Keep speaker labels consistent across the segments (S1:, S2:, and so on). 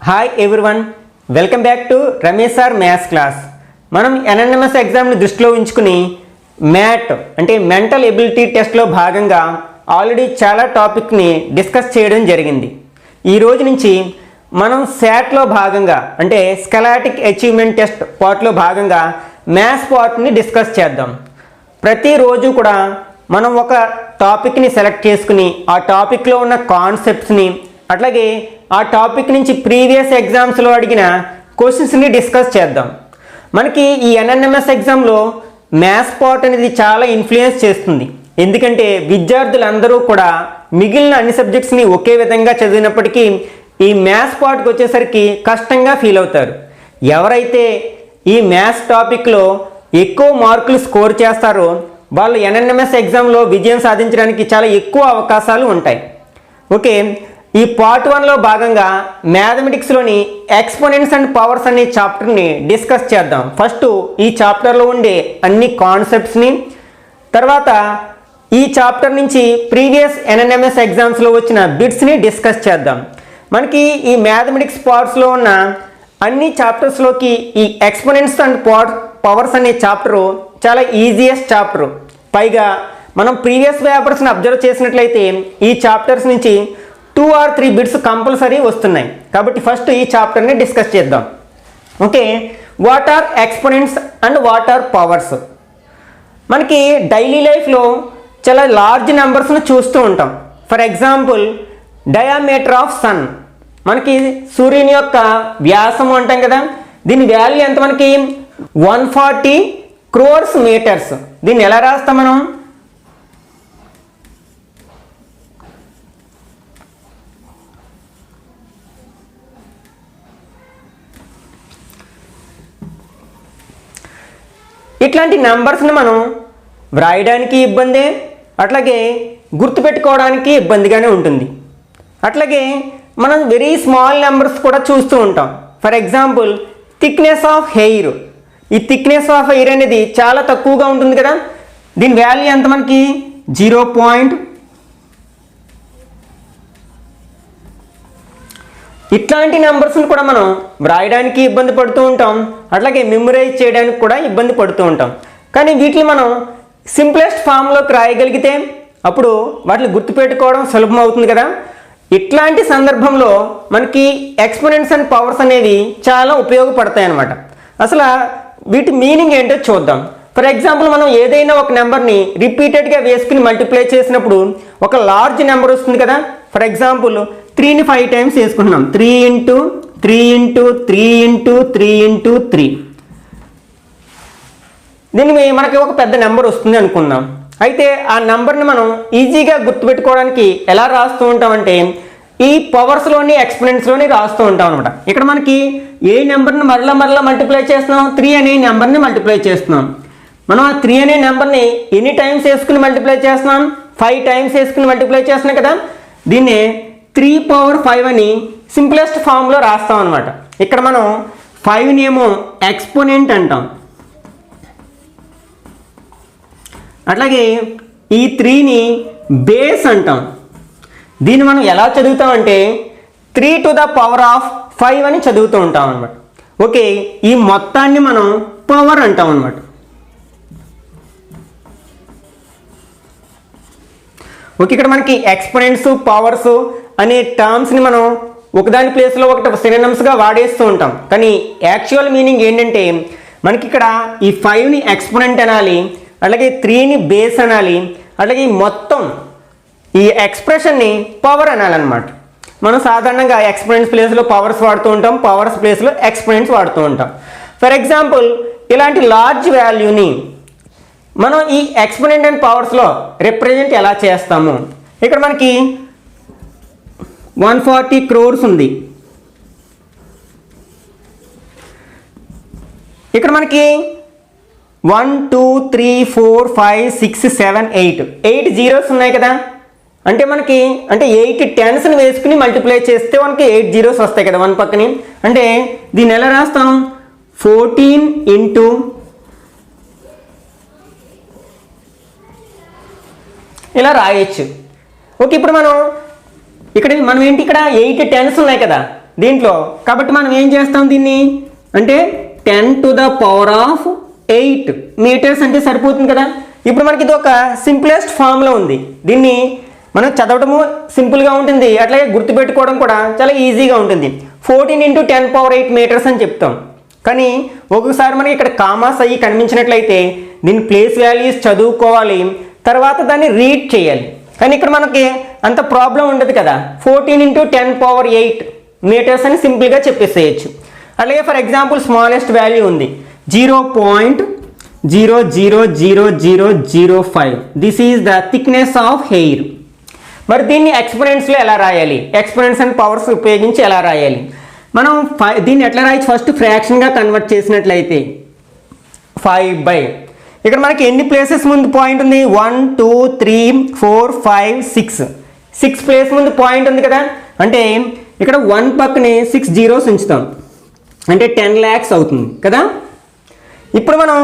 S1: Hi everyone, welcome back to Ramesh sir maths class. మనం NNMS ఎగ్జామ్ని దృష్టిలో ఉంచుకుని మ్యాట్ అంటే మెంటల్ ఎబిలిటీ టెస్ట్లో భాగంగా ఆల్రెడీ చాలా టాపిక్ని డిస్కస్ చేయడం జరిగింది. ఈ రోజు నుంచి మనం శాట్లో భాగంగా అంటే స్కలాటిక్ అచీవ్మెంట్ టెస్ట్ పార్ట్లో భాగంగా మ్యాథ్స్ పార్ట్ని డిస్కస్ చేద్దాం. ప్రతిరోజు కూడా మనం ఒక టాపిక్ని సెలెక్ట్ చేసుకుని ఆ టాపిక్లో ఉన్న కాన్సెప్ట్స్ని అట్లాగే ఆ టాపిక్ నుంచి ప్రీవియస్ ఎగ్జామ్స్లో అడిగిన క్వశ్చన్స్ని డిస్కస్ చేద్దాం. మనకి ఈ ఎన్ఎన్ఎంఎస్ ఎగ్జామ్లో మ్యాథ్స్ పార్ట్ అనేది చాలా ఇన్ఫ్లుయెన్స్ చేస్తుంది. ఎందుకంటే విద్యార్థులందరూ కూడా మిగిలిన అన్ని సబ్జెక్ట్స్ని ఒకే విధంగా చదివినప్పటికీ ఈ మ్యాథ్స్ పార్ట్కి వచ్చేసరికి కష్టంగా ఫీల్ అవుతారు. ఎవరైతే ఈ మ్యాథ్స్ టాపిక్లో ఎక్కువ మార్కులు స్కోర్ చేస్తారో వాళ్ళు ఎన్ఎన్ఎంఎస్ ఎగ్జామ్లో విజయం సాధించడానికి చాలా ఎక్కువ అవకాశాలు ఉంటాయి. ఓకే, ఈ పార్ట్ 1లో భాగంగా మ్యాథమెటిక్స్లోని ఎక్స్పోనెంట్స్ అండ్ పవర్స్ అనే చాప్టర్ని డిస్కస్ చేద్దాం. ఫస్ట్ ఈ చాప్టర్లో ఉండే అన్ని కాన్సెప్ట్స్ని, తర్వాత ఈ చాప్టర్ నుంచి ప్రీవియస్ ఎన్ఎన్ఎంఎస్ ఎగ్జామ్స్లో వచ్చిన బిట్స్ని డిస్కస్ చేద్దాం. మనకి ఈ మ్యాథమెటిక్స్ పార్ట్స్లో ఉన్న అన్ని చాప్టర్స్లోకి ఈ ఎక్స్పోనెంట్స్ అండ్ పవర్స్ అనే చాప్టరు చాలా ఈజియెస్ట్ చాప్టరు. పైగా మనం ప్రీవియస్ పేపర్స్ని అబ్జర్వ్ చేసినట్లయితే ఈ చాప్టర్స్ నుంచి 2 or 3 బిట్స్ కంపల్సరీ వస్తున్నాయి. కాబట్టి ఫస్ట్ ఈ చాప్టర్ని డిస్కస్ చేద్దాం. Okay, what are exponents and what are powers? మనకి డైలీ లైఫ్లో చాలా లార్జ్ నెంబర్స్ను చూస్తూ ఉంటాం. For example diameter of sun, మనకి సూర్యుని యొక్క వ్యాసం అంటాం కదా, దీని వాల్యూ ఎంత? మనకి 140 crores మీటర్స్. దీన్ని ఎలా రాస్తాం మనం? ఇట్లాంటి నెంబర్స్ని మనం వ్రాయడానికి ఇబ్బందే, అట్లాగే గుర్తుపెట్టుకోవడానికి ఇబ్బందిగానే ఉంటుంది. అట్లాగే మనం వెరీ స్మాల్ నెంబర్స్ కూడా చూస్తూ ఉంటాం. For example thickness of hair. ఈ థిక్నెస్ ఆఫ్ హెయిర్ అనేది చాలా తక్కువగా ఉంటుంది కదా, దీని వాల్యూ ఎంత? మనకి 0. ఇట్లాంటి నెంబర్స్ని కూడా మనం వ్రాయడానికి ఇబ్బంది పడుతూ ఉంటాం, అట్లాగే మెమరైజ్ చేయడానికి కూడా ఇబ్బంది పడుతూ ఉంటాం. కానీ వీటిని మనం సింప్లెస్ట్ ఫామ్లోకి రాయగలిగితే అప్పుడు వాటిని గుర్తుపెట్టుకోవడం సులభం అవుతుంది కదా. ఇట్లాంటి సందర్భంలో మనకి ఎక్స్పోనెంట్స్ అండ్ పవర్స్ అనేవి చాలా ఉపయోగపడతాయి అన్నమాట. అసలు వీటి మీనింగ్ ఏంటో చూద్దాం. ఫర్ ఎగ్జాంపుల్ మనం ఏదైనా ఒక నెంబర్ని రిపీటెడ్గా వేసుకుని మల్టిప్లై చేసినప్పుడు ఒక లార్జ్ నెంబర్ వస్తుంది కదా. ఫర్ ఎగ్జాంపుల్ 3ని 5 టైమ్స్ వేసుకుంటున్నాం. 3 × 3 × 3 × 3 × 3. దీన్ని మనకి ఒక పెద్ద నెంబర్ వస్తుంది అనుకుందాం. అయితే ఆ నెంబర్ని మనం ఈజీగా గుర్తుపెట్టుకోవడానికి ఎలా రాస్తూ ఉంటామంటే ఈ పవర్స్లోని ఎక్స్పోనెంట్స్లోని రాస్తూ ఉంటాం అనమాట. ఇక్కడ మనకి ఏ నెంబర్ని మరలా మల్టిప్లై చేస్తున్నాం? 3 అనే నెంబర్ని మల్టిప్లై చేస్తున్నాం. మనం ఆ 3 అనే నెంబర్ని ఎన్ని టైమ్స్ వేసుకుని మల్టిప్లై చేస్తున్నాం? 5 టైమ్స్ వేసుకుని మల్టిప్లై చేస్తున్నాం కదా. దీన్ని 3/5 అని సింప్లెస్ట్ ఫామ్లో రాస్తాం అనమాట. ఇక్కడ మనం 5ని ఏమో ఎక్స్పోనెంట్ అంటాం, అట్లాగే ఈ 3ని బేస్ అంటాం. దీన్ని మనం ఎలా చదువుతామంటే 3⁵ అని చదువుతూ ఉంటాం అనమాట. ఓకే, ఈ మొత్తాన్ని మనం పవర్ అంటాం అనమాట. ఓకే, ఇక్కడ మనకి ఎక్స్పోనెంట్స్ పవర్స్ అనే టర్మ్స్ని మనం ఒకదాని ప్లేస్లో ఒకటి సినోనిమ్స్గా వాడేస్తూ ఉంటాం. కానీ యాక్చువల్ మీనింగ్ ఏంటంటే మనకి ఇక్కడ ఈ 5ని ఎక్స్పోనెంట్ అనాలి, అలాగే 3ని బేస్ అనాలి, అలాగే మొత్తం ఈ ఎక్స్ప్రెషన్ని పవర్ అనాలన్నమాట. మనం సాధారణంగా ఎక్స్పోనెంట్స్ ప్లేస్లో పవర్స్ వాడుతూ ఉంటాం, పవర్స్ ప్లేస్లో ఎక్స్పోనెంట్స్ వాడుతూ ఉంటాం. ఫర్ ఎగ్జాంపుల్ ఇలాంటి లార్జ్ వాల్యూని మనం ఈ ఎక్స్పోనెంట్ అండ్ పవర్స్లో రిప్రజెంట్ ఎలా చేస్తాము? ఇక్కడ మనకి 140 crores ఉంది. ఇక్కడ మనకి 1 2 3 4 5 6 7 8 జీరోస్ ఉన్నాయి కదా. అంటే మనకి 8 10స్ని వేసుకుని మల్టిప్లై చేస్తే మనకి 8 జీరోస్ వస్తాయి కదా 1 పక్కని. అంటే దీన్ని ఎలా రాస్తాం? 14 × ఇలా రాయొచ్చు. ఓకే, ఇప్పుడు మనం ఇక్కడ ఏంటి, ఇక్కడ 8 10s ఉన్నాయి కదా, దీంట్లో. కాబట్టి మనం ఏం చేస్తాం దీన్ని అంటే 10⁸ మీటర్స్ అంటే సరిపోతుంది కదా. ఇప్పుడు మనకి ఇది ఒక సింప్లెస్ట్ ఫామ్లో ఉంది. దీన్ని మనం చదవడము సింపుల్గా ఉంటుంది, అట్లాగే గుర్తుపెట్టుకోవడం కూడా చాలా ఈజీగా ఉంటుంది. 14 × 10⁸ మీటర్స్ అని చెప్తాం. కానీ ఒక్కొక్కసారి మనకి ఇక్కడ కామాస్ అయ్యి కనిపించినట్లయితే దీని ప్లేస్ వాల్యూస్ చదువుకోవాలి, తర్వాత దాన్ని రీడ్ చేయాలి. కానీ ఇక్కడ మనకి అంత ప్రాబ్లం ఉండదు కదా. 14 × 10⁸ మీటర్స్ అని సింపుల్గా చెప్పేసేయచ్చు. అలాగే ఫర్ ఎగ్జాంపుల్ స్మాలెస్ట్ వాల్యూ ఉంది 0.00005. This is the thickness of hair. మరి దీన్ని ఎక్స్పోనెంట్స్లో ఎలా రాయాలి, ఎక్స్పోనెంట్స్ అండ్ పవర్స్ ఉపయోగించి ఎలా రాయాలి? మనం దీన్ని ఎట్లా రాయొచ్చు? ఫస్ట్ ఫ్రాక్షన్గా కన్వర్ట్ చేసినట్లయితే 5/, ఇక్కడ మనకి ఎన్ని ప్లేసెస్ ముందు పాయింట్ ఉంది? 1 2 3 4 5 6 ప్లేస్ ముందు పాయింట్ ఉంది కదా. అంటే ఇక్కడ 1 పక్కనే 6 zeros ఉంచుతాం, అంటే 10 lakhs అవుతుంది కదా. ఇప్పుడు మనం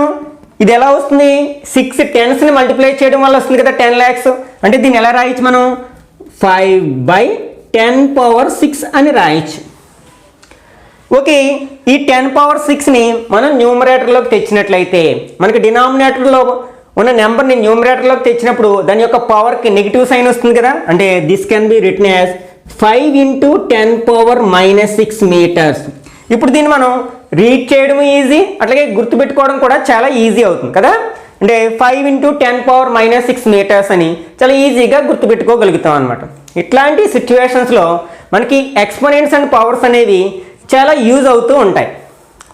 S1: ఇది ఎలా వస్తుంది? 6 10స్ని మల్టిప్లై చేయడం వల్ల వస్తుంది కదా 10 lakhs. అంటే దీన్ని ఎలా రాయొచ్చు మనం? 5/10⁶ అని రాయొచ్చు. ఓకే, ఈ 10⁶ని మనం న్యూమరేటర్లోకి తెచ్చినట్లయితే మనకి డినామినేటర్లో ఉన్న నెంబర్ని న్యూమరేటర్లోకి తెచ్చినప్పుడు దాని యొక్క పవర్కి నెగిటివ్ సైన్ వస్తుంది కదా. అంటే this can be written as 5 × 10⁻⁻6 meters. ఇప్పుడు దీన్ని మనం రీడ్ చేయడం ఈజీ, అట్లాగే గుర్తుపెట్టుకోవడం కూడా చాలా ఈజీ అవుతుంది కదా. అంటే 5 × 10⁻⁻6 మీటర్స్ అని చాలా ఈజీగా గుర్తుపెట్టుకోగలుగుతాం అనమాట. ఇట్లాంటి సిచ్యువేషన్స్లో మనకి ఎక్స్పోనెంట్స్ అండ్ పవర్స్ అనేవి చాలా యూజ్ అవుతూ ఉంటాయి.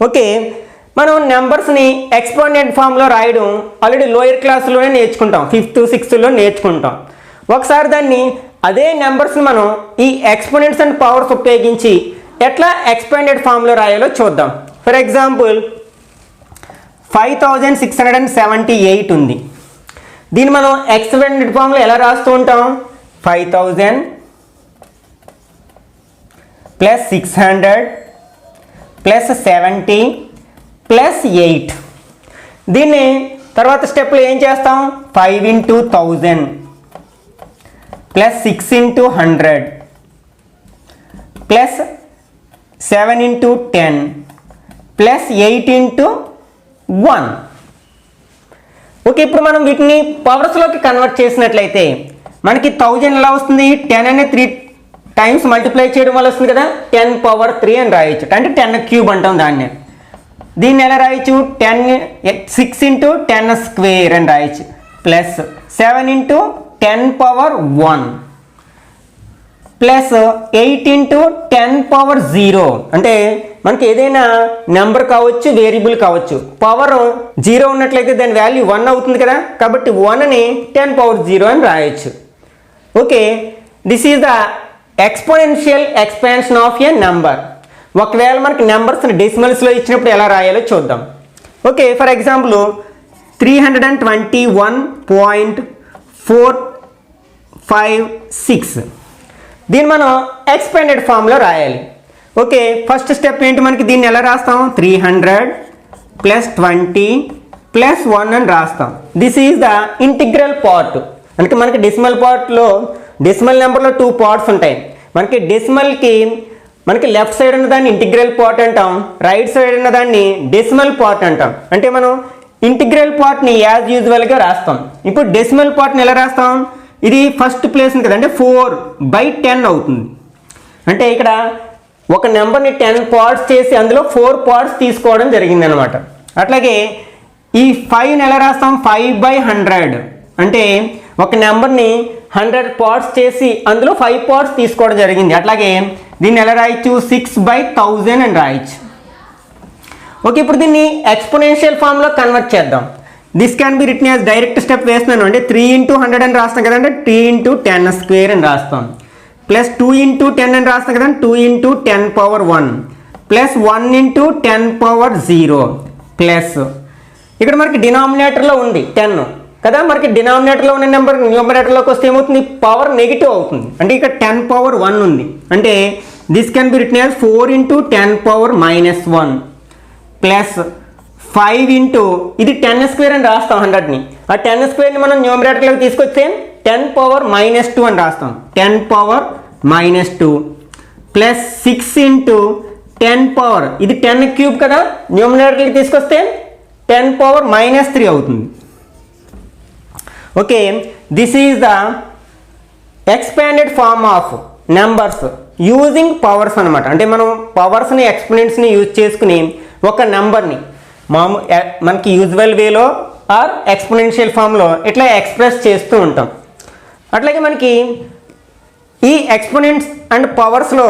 S1: ఓకే, మనం నెంబర్స్ని ఎక్స్పోనెంట్ ఫామ్లో రాయడం ఆల్రెడీ లోయర్ క్లాస్లోనే నేర్చుకుంటాం, 5th 6thలో నేర్చుకుంటాం. ఒకసారి దాన్ని అదే నెంబర్స్ని మనం ఈ ఎక్స్పోనెంట్స్ అండ్ పవర్స్ ఉపయోగించి ఎట్లా ఎక్స్పాండెడ్ ఫామ్లో రాయాలో చూద్దాం. ఫర్ ఎగ్జాంపుల్ 5678 ఉంది. దీన్ని మనం ఎక్స్పాండెడ్ ఫామ్లో ఎలా రాస్తూ ఉంటాం? 5000 + 600 + 70 + 8. దీన్ని తర్వాత స్టెప్లో ఏం చేస్తాం? 5 × 1000 + 6 × 100 + 7 × 10 + 8 × 1. ఓకే, ఇప్పుడు మనం వీటిని పవర్స్లోకి కన్వర్ట్ చేసినట్లయితే మనకి 1000 ఎలా వస్తుంది? 10 అనే 3 టైమ్స్ మల్టిప్లై చేయడం వల్ల వస్తుంది కదా, 10⁻³ అని రాయొచ్చు. అంటే 10³ అంటాం దాన్ని. దీన్ని ఎలా రాయొచ్చు? 6 × 10² అని రాయొచ్చు, ప్లస్ 7 × 10⁻1 ప్లస్ 8 × 10⁻0. అంటే మనకి ఏదైనా నెంబర్ కావచ్చు, వేరియబుల్ కావచ్చు, పవర్ 0 ఉన్నట్లయితే దాని వాల్యూ 1 అవుతుంది కదా. కాబట్టి 1ని 10⁻0 అని రాయొచ్చు. Okay, this is the exponential expansion of A number. ఒకవేళ మనకి నెంబర్స్ని డెసిమల్స్లో ఇచ్చినప్పుడు ఎలా రాయాలో చూద్దాం. Okay, for example 321.456. దీన్ని మనం ఎక్స్పాండెడ్ ఫామ్లో రాయాలి. ఓకే, ఫస్ట్ స్టెప్ ఏంటి? మనకి దీన్ని ఎలా రాస్తాం? 300 + 20 + 1 అని రాస్తాం. This is the integral part. అంటే మనకి డెసిమల్ పార్ట్లో, డెసిమల్ నెంబర్లో 2 పార్ట్స్ ఉంటాయి. మనకి డెసిమల్కి మనకి లెఫ్ట్ సైడ్ ఉన్న దాన్ని ఇంటిగ్రల్ పార్ట్ అంటాం, రైట్ సైడ్ ఉన్న దాన్ని డెసిమల్ పార్ట్ అంటాం. అంటే మనం ఇంటిగ్రల్ పార్ట్ని యాజ్ యూజువల్గా రాస్తాం. ఇప్పుడు డెసిమల్ పార్ట్ని ఎలా రాస్తాం? ఇది ఫస్ట్ ప్లేస్ ఉంది కదా, అంటే 4/10 అవుతుంది. అంటే ఇక్కడ ఒక నెంబర్ని 10 పార్ట్స్ చేసి అందులో 4 పార్ట్స్ తీసుకోవడం జరిగింది అనమాట. అట్లాగే ఈ 5ని ఎలా రాస్తాం? 5/100. అంటే ఒక నెంబర్ని 100 పార్ట్స్ చేసి అందులో 5 పార్ట్స్ తీసుకోవడం జరిగింది. అట్లాగే దీన్ని ఎలా రాయొచ్చు? 6/1000 అని రాయొచ్చు. ఓకే, ఇప్పుడు దీన్ని ఎక్స్పోనెన్షియల్ ఫామ్లో కన్వర్ట్ చేద్దాం. This can be written as direct step వేస్తున్నాను. అంటే 3 × 100 అని రాస్తాం కదంటే 3 × 10² అని రాస్తాం, ప్లస్ 2 × 10 అని రాస్తాం కదా 2 × 10⁻1 ప్లస్ 1 × 10⁻0 ప్లస్ ఇక్కడ మనకి డినామినేటర్లో ఉంది 10 కదా. మనకి డినామినేటర్లో ఉన్న నెంబర్ న్యూమరేటర్లోకి వస్తే ఏమవుతుంది? పవర్ నెగిటివ్ అవుతుంది. అంటే ఇక్కడ 10⁻1 ఉంది. అంటే this can be written as 4 × 10⁻−1 plus 5 × ఇది 10² అని రాస్తాం 100ని. ఆ 10² మనం న్యూమరేటర్లోకి తీసుకొస్తే 10⁻−2 అని రాస్తాం, 10⁻−2 ప్లస్ 6 ఇంటూ 10 పవర్, ఇది 10 క్యూబ్ కదా, న్యూమరేటర్కి తీసుకొస్తే 10 పవర్ -3 అవుతుంది. Okay, this is the expanded form of numbers using powers అనమాట. అంటే మనం పవర్స్ని ఎక్స్పోనెంట్స్ని యూజ్ చేసుకుని ఒక నెంబర్ని మనకి యూజువల్ వేలో ఆర్ ఎక్స్పోనెన్షియల్ ఫామ్లో ఇట్లా ఎక్స్ప్రెస్ చేస్తూ ఉంటాం. అట్లాగే మనకి ఈ ఎక్స్పోనెంట్స్ అండ్ పవర్స్లో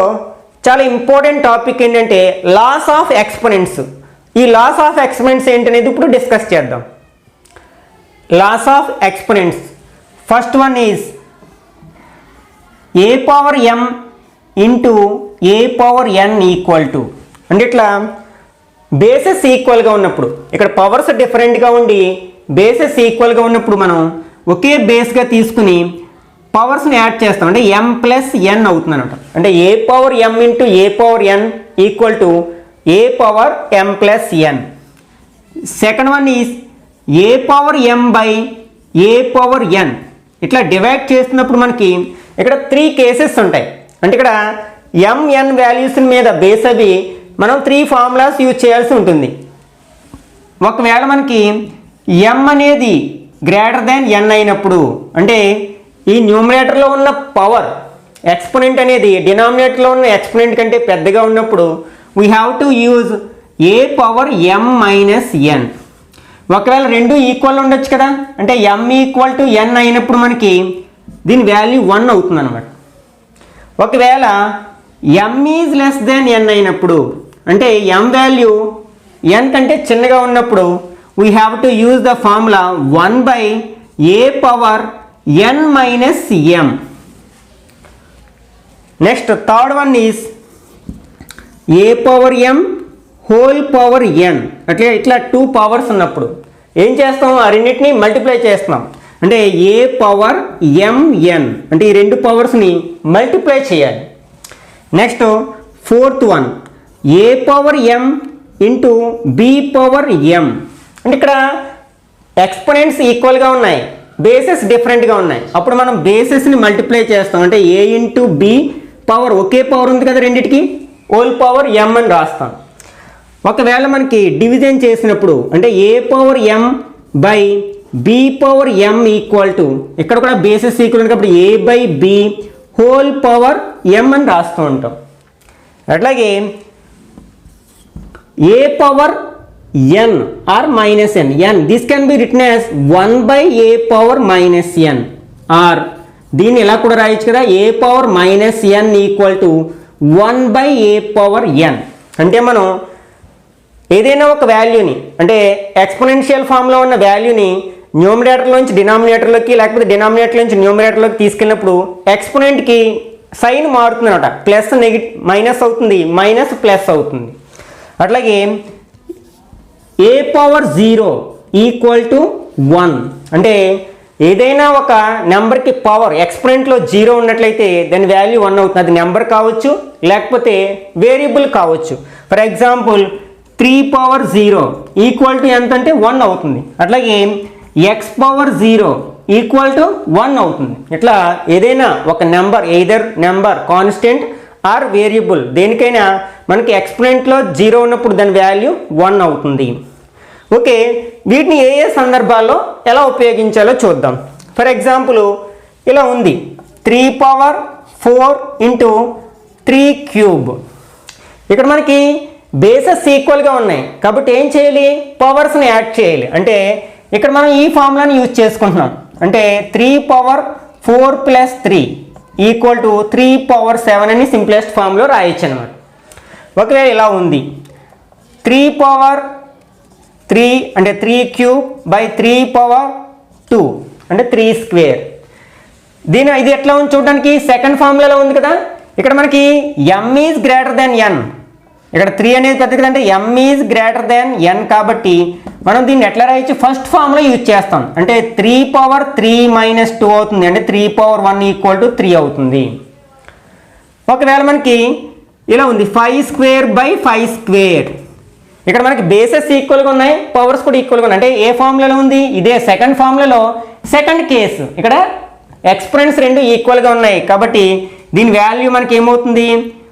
S1: చాలా ఇంపార్టెంట్ టాపిక్ ఏంటంటే లాస్ ఆఫ్ ఎక్స్పోనెంట్స్. ఈ లాస్ ఆఫ్ ఎక్స్పోనెంట్స్ ఏంటనేది ఇప్పుడు డిస్కస్ చేద్దాం. Laws of exponents, first one is a power m into a power n equal to, అంటే ఇట్లా బేసెస్ ఈక్వల్గా ఉన్నప్పుడు, ఇక్కడ పవర్స్ డిఫరెంట్గా ఉండి బేసెస్ ఈక్వల్గా ఉన్నప్పుడు మనం ఒకే బేస్గా తీసుకుని పవర్స్ని యాడ్ చేస్తాం. అంటే m ప్లస్ n అవుతుంది అనమాట. అంటే a power m into a power n equal to a power m plus n. Second one is a power m by a power n. ఇట్లా డివైడ్ చేస్తున్నప్పుడు మనకి ఇక్కడ 3 కేసెస్ ఉంటాయి. అంటే ఇక్కడ mn వాల్యూస్ మీద బేస్ అవి మనం 3 ఫార్ములాస్ యూజ్ చేయాల్సి ఉంటుంది. ఒకవేళ మనకి m అనేది గ్రేటర్ దాన్ n అయినప్పుడు, అంటే ఈ న్యూమరేటర్లో ఉన్న పవర్ ఎక్స్పోనెంట్ అనేది డినామినేటర్లో ఉన్న ఎక్స్పోనెంట్ కంటే పెద్దగా ఉన్నప్పుడు we have to use a power m minus n. ఒకవేళ రెండు ఈక్వల్ ఉండొచ్చు కదా, అంటే m ఈక్వల్ టు n అయినప్పుడు మనకి దీని వాల్యూ 1 అవుతుంది అనమాట. ఒకవేళ m is less than n అయినప్పుడు, అంటే m వాల్యూ n కంటే చిన్నగా ఉన్నప్పుడు we have to use the formula 1 by a power n minus m. Next third one is a power m whole power n. అట్లా ఇట్లా 2 పవర్స్ ఉన్నప్పుడు ఏం చేస్తాం, ఆ రెండింటిని మల్టిప్లై చేస్తున్నాం. అంటే a పవర్ mn, అంటే ఈ రెండు పవర్స్ని మల్టిప్లై చేయాలి. Next fourth one a power m into b power m. అంటే ఇక్కడ ఎక్స్పోనెంట్స్ ఈక్వల్గా ఉన్నాయి, బేసెస్ డిఫరెంట్గా ఉన్నాయి. అప్పుడు మనం బేసెస్ని మల్టిప్లై చేస్తాం. అంటే a into b power, okay power ఉంది కదా రెండింటికి, హోల్ పవర్ m అని రాస్తాం. ఒకవేళ మనకి డివిజన్ చేసినప్పుడు, అంటే a power m by b power m equal to, ఇక్కడ కూడా బేసెస్ ఈక్వల్ కాబట్టి a by b whole power m అని రాస్తూ ఉంటాం. అట్లాగే a power n or minus n, this can be written as 1 by a power minus n, or దీన్ని ఇలా కూడా రాయొచ్చు కదా, a power minus n equal to 1 by a power n. అంటే మనం ఏదైనా ఒక వాల్యూని, అంటే ఎక్స్పోనెన్షియల్ ఫామ్లో ఉన్న వాల్యూని న్యూమరేటర్లోంచి డినామినేటర్లోకి, లేకపోతే డినామినేటర్లోంచి న్యూమరేటర్లోకి తీసుకెళ్ళినప్పుడు ఎక్స్పోనెంట్కి సైన్ మారుతుంది అనమాట. ప్లస్ మైనస్ అవుతుంది, మైనస్ ప్లస్ అవుతుంది. అట్లాగే a పవర్ 0 ఈక్వల్ టు 1, అంటే ఏదైనా ఒక నెంబర్కి పవర్ ఎక్స్పోనెంట్లో 0 ఉన్నట్లయితే దాని వాల్యూ 1 అవుతుంది. అది నెంబర్ కావచ్చు, లేకపోతే వేరియబుల్ కావచ్చు. For example 3 power 0 equal to ఎంత అంటే 1 అవుతుంది. అట్లాగే x పవర్ 0 ఈక్వల్ టు 1 అవుతుంది. ఇట్లా ఏదైనా ఒక number, either number constant or variable, దేనికైనా మనకి ఎక్స్పోనెంట్లో 0 ఉన్నప్పుడు దాని వాల్యూ 1 అవుతుంది. ఓకే, వీటిని ఏ ఏ సందర్భాల్లో ఎలా ఉపయోగించాలో చూద్దాం. ఫర్ ఎగ్జాంపుల్ ఇలా ఉంది, 3 పవర్ 4 ఇంటూ 3 క్యూబ్. ఇక్కడ మనకి బేసెస్ ఈక్వల్గా ఉన్నాయి కాబట్టి ఏం చేయాలి, పవర్స్ని యాడ్ చేయాలి. అంటే ఇక్కడ మనం ఈ ఫార్ములాని యూజ్ చేసుకుంటున్నాం. అంటే 3 power 4 plus 3 equal to 3 power 7 అని సింప్లెస్ట్ ఫామ్లో రాయొచ్చు అనమాట. ఒకవేళ ఇలా ఉంది, 3 పవర్ 3 అంటే 3 క్యూబ్ బై 3 పవర్ 2 అంటే 3 స్క్వేర్. ఇది ఎట్లా ఉంది చూడడానికి, సెకండ్ ఫార్ములాలో ఉంది కదా. ఇక్కడ మనకి m is greater than n, ఇక్కడ 3 అనేది పెద్ద కదంటే m is greater than n కాబట్టి మనం దీన్ని ఎట్లా రాయొచ్చు, ఫస్ట్ ఫార్ములా యూజ్ చేస్తాం. అంటే 3 పవర్ 3 మైనస్ 2 అవుతుంది, అంటే 3 పవర్ 1 ఈక్వల్ టు 3 అవుతుంది. ఒకవేళ మనకి ఇలా ఉంది, 5 స్క్వేర్ బై 5 స్క్వేర్. ఇక్కడ మనకి బేసెస్ ఈక్వల్గా ఉన్నాయి, పవర్స్ కూడా ఈక్వల్గా ఉన్నాయి. అంటే ఏ ఫార్ములాలో ఉంది, ఇదే సెకండ్ ఫార్ములాలో సెకండ్ కేసు. ఇక్కడ ఎక్స్పోనెంట్స్ రెండు ఈక్వల్గా ఉన్నాయి కాబట్టి దీని వాల్యూ మనకి ఏమవుతుంది,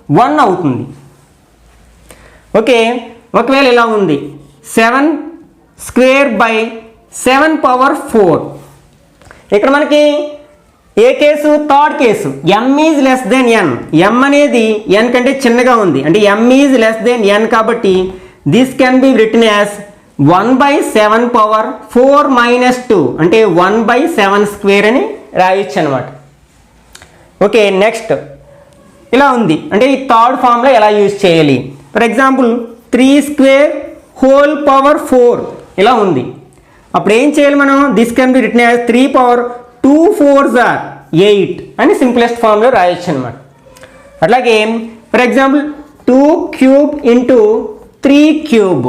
S1: 1 అవుతుంది. ఓకే, ఒకవేళ ఇలా ఉంది 7 స్క్వేర్ బై 7 పవర్ 4. ఇక్కడ మనకి ఏ case? Third case. m is less than n. m అనేది n కంటే చిన్నగా ఉంది, అంటే m is less than n కాబట్టి this can be written as 1/7 power 4 minus 2 అంటే 1/7 స్క్వేర్ అని రాయొచ్చు అనమాట. ఓకే, నెక్స్ట్ ఇలా ఉంది, అంటే ఈ థర్డ్ ఫామ్లో ఎలా యూజ్ చేయాలి? For example 3 square whole power 4 ఇలా ఉంది. అప్పుడు ఏం చేయాలి మనం? This can be written as 3 power 2 4s are 8 అని సింప్లెస్ట్ ఫామ్లో రాయొచ్చు అనమాట. అట్లాగే for example 2 cube into 3 cube.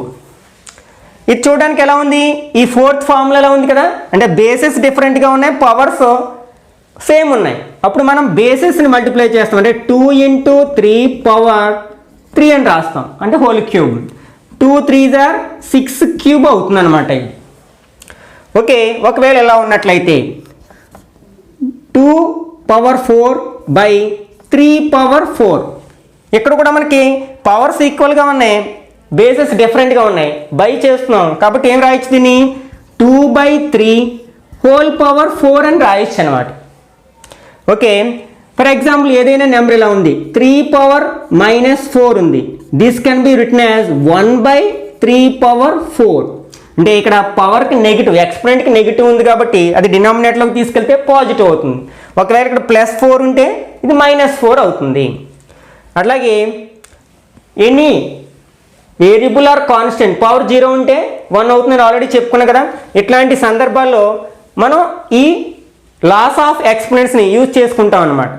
S1: ఇది చూడడానికి ఎలా ఉంది? ఈ ఫోర్త్ ఫార్ములా ఎలా ఉంది కదా, అంటే బేసెస్ డిఫరెంట్గా ఉన్నాయి, పవర్స్ సేమ్ ఉన్నాయి. అప్పుడు మనం బేసెస్ని మల్టిప్లై చేస్తాం, అంటే 2 ఇంటూ 3 పవర్ 3 అని రాస్తాం, అంటే whole cube. 2 3s are 6 cube అవుతుంది అనమాట ఇది. ఓకే, ఒకవేళ ఎలా ఉన్నట్లయితే 2 పవర్ 4 బై 3 పవర్ 4. ఇక్కడ కూడా మనకి పవర్స్ ఈక్వల్గా ఉన్నాయి, బేసెస్ డిఫరెంట్గా ఉన్నాయి, బై చేస్తున్నాం కాబట్టి ఏం రాయొచ్చు? దీన్ని 2/3 హోల్ పవర్ 4 అని రాయొచ్చు అనమాట. ఓకే, ఫర్ ఎగ్జాంపుల్ ఏదైనా నెంబర్ ఇలా ఉంది 3 పవర్ మైనస్ 4 ఉంది. This can be written as 1/3 power 4. అంటే ఇక్కడ పవర్కి నెగిటివ్, ఎక్స్పోనెంట్కి నెగిటివ్ ఉంది కాబట్టి అది డినామినేటర్లోకి తీసుకెళ్తే పాజిటివ్ అవుతుంది. ఒకవేళ ఇక్కడ +4 ఉంటే ఇది -4 అవుతుంది. అట్లాగే any variable or constant power 0 ఉంటే 1 అవుతుందని ఆల్రెడీ చెప్పుకున్నాం కదా. ఇట్లాంటి సందర్భాల్లో మనం ఈ లాస్ ఆఫ్ ఎక్స్పోనెంట్స్ని యూజ్ చేసుకుంటాం అన్నమాట.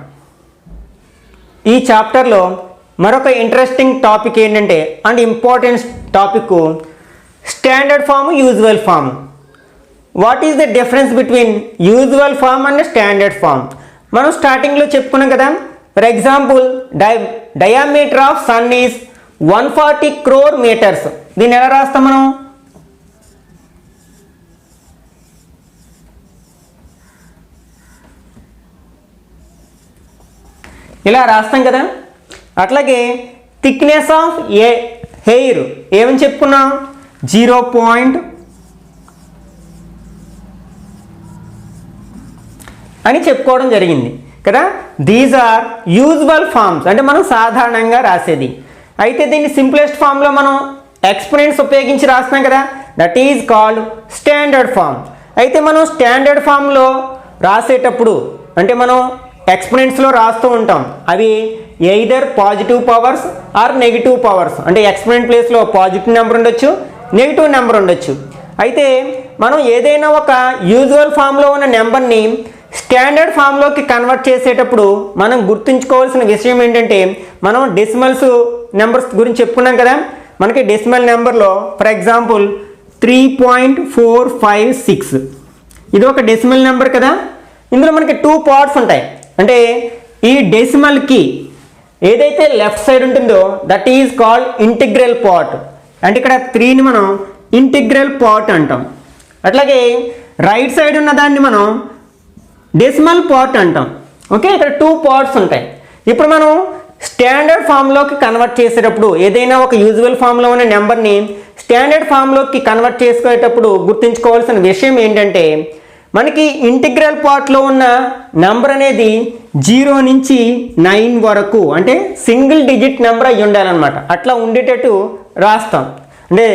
S1: ఈ చాప్టర్లో మరొక ఇంట్రెస్టింగ్ టాపిక్ ఏంటంటే, and important topic standard form, usual form. What is the difference between usual form and standard form? మనం స్టార్టింగ్లో చెప్పుకున్నాం కదా. For example diameter of sun is 140 crore meters. దీన్ని ఎలా రాస్తాం మనం? ఇలా రాస్తాం కదా. అట్లాగే థిక్నెస్ ఆఫ్ ఏ హెయిర్ ఏమని చెప్పుకున్నాం? 0. అని చెప్పుకోవడం జరిగింది కదా. దీస్ ఆర్ యూజువల్ ఫార్మ్స్, అంటే మనం సాధారణంగా రాసేది. అయితే దీన్ని సింప్లెస్ట్ ఫామ్లో మనం ఎక్స్పోనెంట్స్ ఉపయోగించి రాస్తున్నాం కదా, that is called standard form. అయితే మనం స్టాండర్డ్ ఫామ్లో రాసేటప్పుడు అంటే మనం ఎక్స్పోనెంట్స్లో రాస్తూ ఉంటాం, అవి either positive powers or negative powers. అంటే ఎక్స్పోనెంట్ ప్లేస్లో పాజిటివ్ నెంబర్ ఉండొచ్చు, నెగిటివ్ నెంబర్ ఉండొచ్చు. అయితే మనం ఏదైనా ఒక యూజువల్ ఫామ్లో ఉన్న నెంబర్ని స్టాండర్డ్ ఫామ్లోకి కన్వర్ట్ చేసేటప్పుడు మనం గుర్తుంచుకోవాల్సిన విషయం ఏంటంటే, మనం డెసిమల్స్ నెంబర్స్ గురించి చెప్పుకున్నాం కదా. మనకి డెసిమల్ నెంబర్లో ఫర్ ఎగ్జాంపుల్ 3.456 ఇది ఒక డెసిమల్ నెంబర్ కదా. ఇందులో మనకి 2 పార్ట్స్ ఉంటాయి. అంటే ఈ డెసిమల్కి ఏదైతే లెఫ్ట్ సైడ్ ఉంటుందో that is called integral part. అంటే ఇక్కడ 3ని మనం ఇంటిగ్రల్ పార్ట్ అంటాం. అట్లాగే రైట్ సైడ్ ఉన్న దాన్ని మనం డెసిమల్ పార్ట్ అంటాం. ఓకే, ఇక్కడ 2 పార్ట్స్ ఉంటాయి. ఇప్పుడు మనం స్టాండర్డ్ ఫామ్లోకి కన్వర్ట్ చేసేటప్పుడు ఏదైనా ఒక యూజువల్ ఫామ్లో ఉన్న నెంబర్ని స్టాండర్డ్ ఫామ్లోకి కన్వర్ట్ చేసుకునేటప్పుడు గుర్తుంచుకోవాల్సిన విషయం ఏంటంటే, మనకి ఇంటిగ్రల్ పార్ట్లో ఉన్న నెంబర్ అనేది 0 నుంచి 9 వరకు అంటే సింగిల్ డిజిట్ నెంబర్ అయి ఉండాలన్నమాట. అట్లా ఉండేటట్టు రాస్తాం. అంటే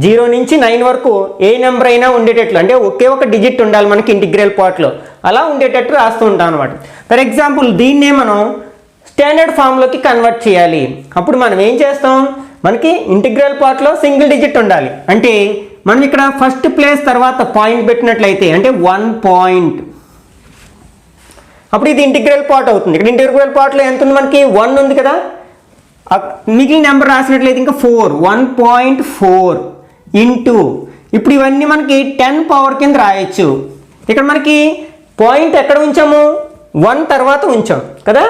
S1: 0 నుంచి 9 వరకు ఏ నెంబర్ అయినా ఉండేటట్లు, అంటే ఒకే ఒక డిజిట్ ఉండాలి మనకి ఇంటిగ్రల్ పార్ట్లో, అలా ఉండేటట్టు రాస్తూ ఉంటాం అనమాట. ఫర్ ఎగ్జాంపుల్ దీన్నే మనం స్టాండర్డ్ ఫామ్లోకి కన్వర్ట్ చేయాలి. అప్పుడు మనం ఏం చేస్తాం? మనకి ఇంటిగ్రల్ పార్ట్లో సింగిల్ డిజిట్ ఉండాలి. అంటే మనం ఇక్కడ ఫస్ట్ ప్లేస్ తర్వాత పాయింట్ పెట్టినట్లయితే అంటే 1 పాయింట్, అప్పుడు ఇది ఇంటిగ్రల్ పార్ట్ అవుతుంది. ఇక్కడ ఇంటిగ్రల్ పార్ట్లో ఎంత ఉంది? మనకి 1 ఉంది కదా. మిగిలిన నెంబర్ రాసినట్లయితే ఇంకా 4, 1.4 ఇంటూ, ఇప్పుడు ఇవన్నీ మనకి 10 పవర్ కింద రాయొచ్చు. ఇక్కడ మనకి పాయింట్ ఎక్కడ ఉంచాము? 1 తర్వాత ఉంచాం కదా.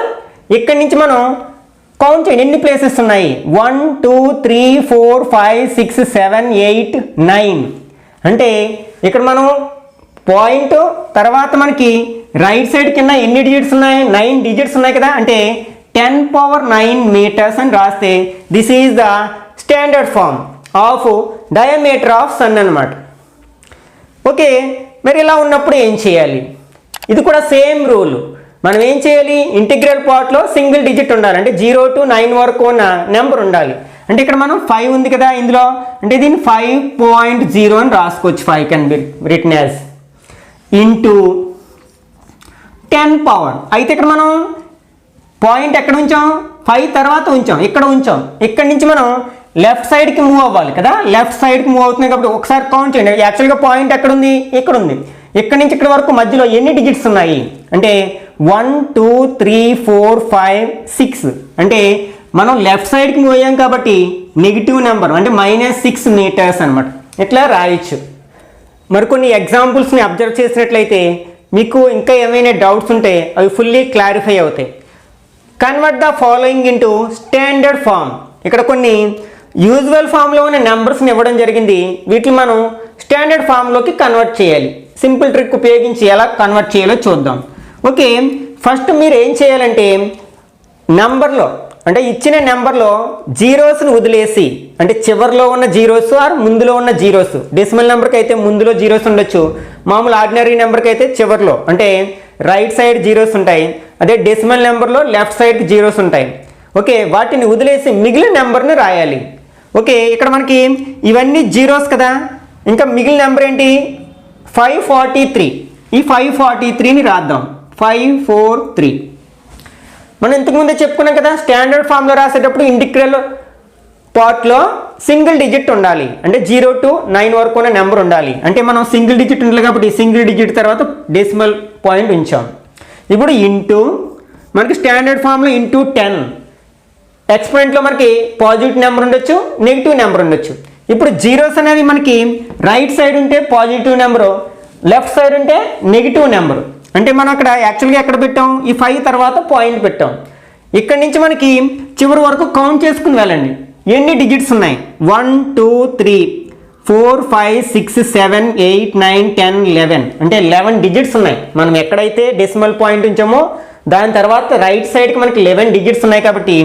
S1: ఇక్కడి నుంచి మనం కౌంట్ చేయండి ఎన్ని ప్లేసెస్ ఉన్నాయి. 1 2 3 4 5 6 7 8 9. అంటే ఇక్కడ మనం పాయింట్ తర్వాత మనకి రైట్ సైడ్ కింద ఎన్ని డిజిట్స్ ఉన్నాయి? 9 డిజిట్స్ ఉన్నాయి కదా. అంటే 10⁻⁹ మీటర్స్ అని రాస్తే this is the standard form of diameter of sun అన్నమాట. ఓకే, మరి ఇలా ఉన్నప్పుడు ఏం చేయాలి? ఇది కూడా సేమ్ రూల్. మనం ఏం చేయాలి? ఇంటిగ్రల్ పార్ట్లో సింగిల్ డిజిట్ ఉండాలి, అంటే 0 to 9 వరకు ఉన్న నెంబర్ ఉండాలి. అంటే ఇక్కడ మనం 5 ఉంది కదా ఇందులో, అంటే దీన్ని 5.0 అని రాసుకోవచ్చు. 5 can be written as into 10 power. అయితే ఇక్కడ మనం పాయింట్ ఎక్కడ ఉంచాం? 5 తర్వాత ఉంచాం, ఇక్కడ ఉంచాం. ఇక్కడ నుంచి మనం లెఫ్ట్ సైడ్కి మూవ్ అవ్వాలి కదా, లెఫ్ట్ సైడ్కి మూవ్ అవుతుంది కాబట్టి ఒకసారి కౌంట్ చేయండి. యాక్చువల్గా పాయింట్ ఎక్కడ ఉంది? ఇక్కడ ఉంది. ఇక్కడ నుంచి ఇక్కడ వరకు మధ్యలో ఎన్ని డిజిట్స్ ఉన్నాయి అంటే 1 2 3 4 5 6. అంటే మనం లెఫ్ట్ సైడ్కి మూవ్ అయ్యాం కాబట్టి నెగిటివ్ నెంబర్ అంటే -6 మీటర్స్ అనమాట. ఇట్లా రాయొచ్చు. మరికొన్ని ఎగ్జాంపుల్స్ని అబ్జర్వ్ చేసినట్లయితే మీకు ఇంకా ఏమైనా డౌట్స్ ఉంటే అవి ఫుల్లీ క్లారిఫై అవుతాయి. Convert the following into standard form. ఇక్కడ కొన్ని యూజువల్ ఫామ్లో ఉన్న నెంబర్స్ని ఇవ్వడం జరిగింది. వీటిని మనం స్టాండర్డ్ ఫామ్లోకి కన్వర్ట్ చేయాలి. సింపుల్ ట్రిక్ ఉపయోగించి ఎలా కన్వర్ట్ చేయాలో చూద్దాం. ఓకే, ఫస్ట్ మీరు ఏం చేయాలంటే నెంబర్లో అంటే ఇచ్చిన నెంబర్లో జీరోస్ని వదిలేసి, అంటే చివరిలో ఉన్న జీరోస్ ఆర్ ముందులో ఉన్న జీరోస్, డెసిమల్ నెంబర్కి అయితే ముందులో జీరోస్ ఉండొచ్చు, మామూలు ఆర్డినరీ నెంబర్కి అయితే చివరిలో అంటే రైట్ సైడ్ జీరోస్ ఉంటాయి. అదే డెసిమల్ నెంబర్లో లెఫ్ట్ సైడ్కి జీరోస్ ఉంటాయి. ఓకే, వాటిని వదిలేసి మిగిలిన నెంబర్ని రాయాలి. ఓకే, ఇక్కడ మనకి ఇవన్నీ జీరోస్ కదా, ఇంకా మిగిలిన నెంబర్ ఏంటి? 543. ఈ 543ని రాద్దాం. 543 మనం ఇంతకుముందే చెప్పుకున్నాం కదా, స్టాండర్డ్ ఫామ్లో రాసేటప్పుడు ఇంటిగ్రల్ పార్ట్లో సింగిల్ డిజిట్ ఉండాలి, అంటే 0 to 9 వరకు ఉన్న నెంబర్ ఉండాలి. అంటే మనం సింగిల్ డిజిట్ ఉండాలి కాబట్టి సింగిల్ డిజిట్ తర్వాత డెసిమల్ పాయింట్ ఉంచాం. ఇప్పుడు ఇంటూ మనకి స్టాండర్డ్ ఫామ్లో ఇంటూ 10. ఎక్స్పోనెంట్లో మనకి పాజిటివ్ నెంబర్ ఉండొచ్చు, నెగిటివ్ నెంబర్ ఉండొచ్చు. ఇప్పుడు జీరోస్ అనేవి మనకి రైట్ సైడ్ ఉంటే పాజిటివ్ నెంబరు, లెఫ్ట్ సైడ్ ఉంటే నెగిటివ్ నెంబరు. అంటే మనం అక్కడ యాక్చువల్గా ఎక్కడ పెట్టాం? ఈ 5 తర్వాత పాయింట్ పెట్టాం. ఇక్కడి నుంచి మనకి చివరి వరకు కౌంట్ చేసుకుని వెళ్ళండి. ఎన్ని డిజిట్స్ ఉన్నాయి? 1 2 3 4 5 6 7 8 9 10 11. అంటే 11 డిజిట్స్ ఉన్నాయి. మనం ఎక్కడైతే డెసిమల్ పాయింట్ ఉంచామో దాని తర్వాత రైట్ సైడ్కి మనకి 11 డిజిట్స్ ఉన్నాయి కాబట్టి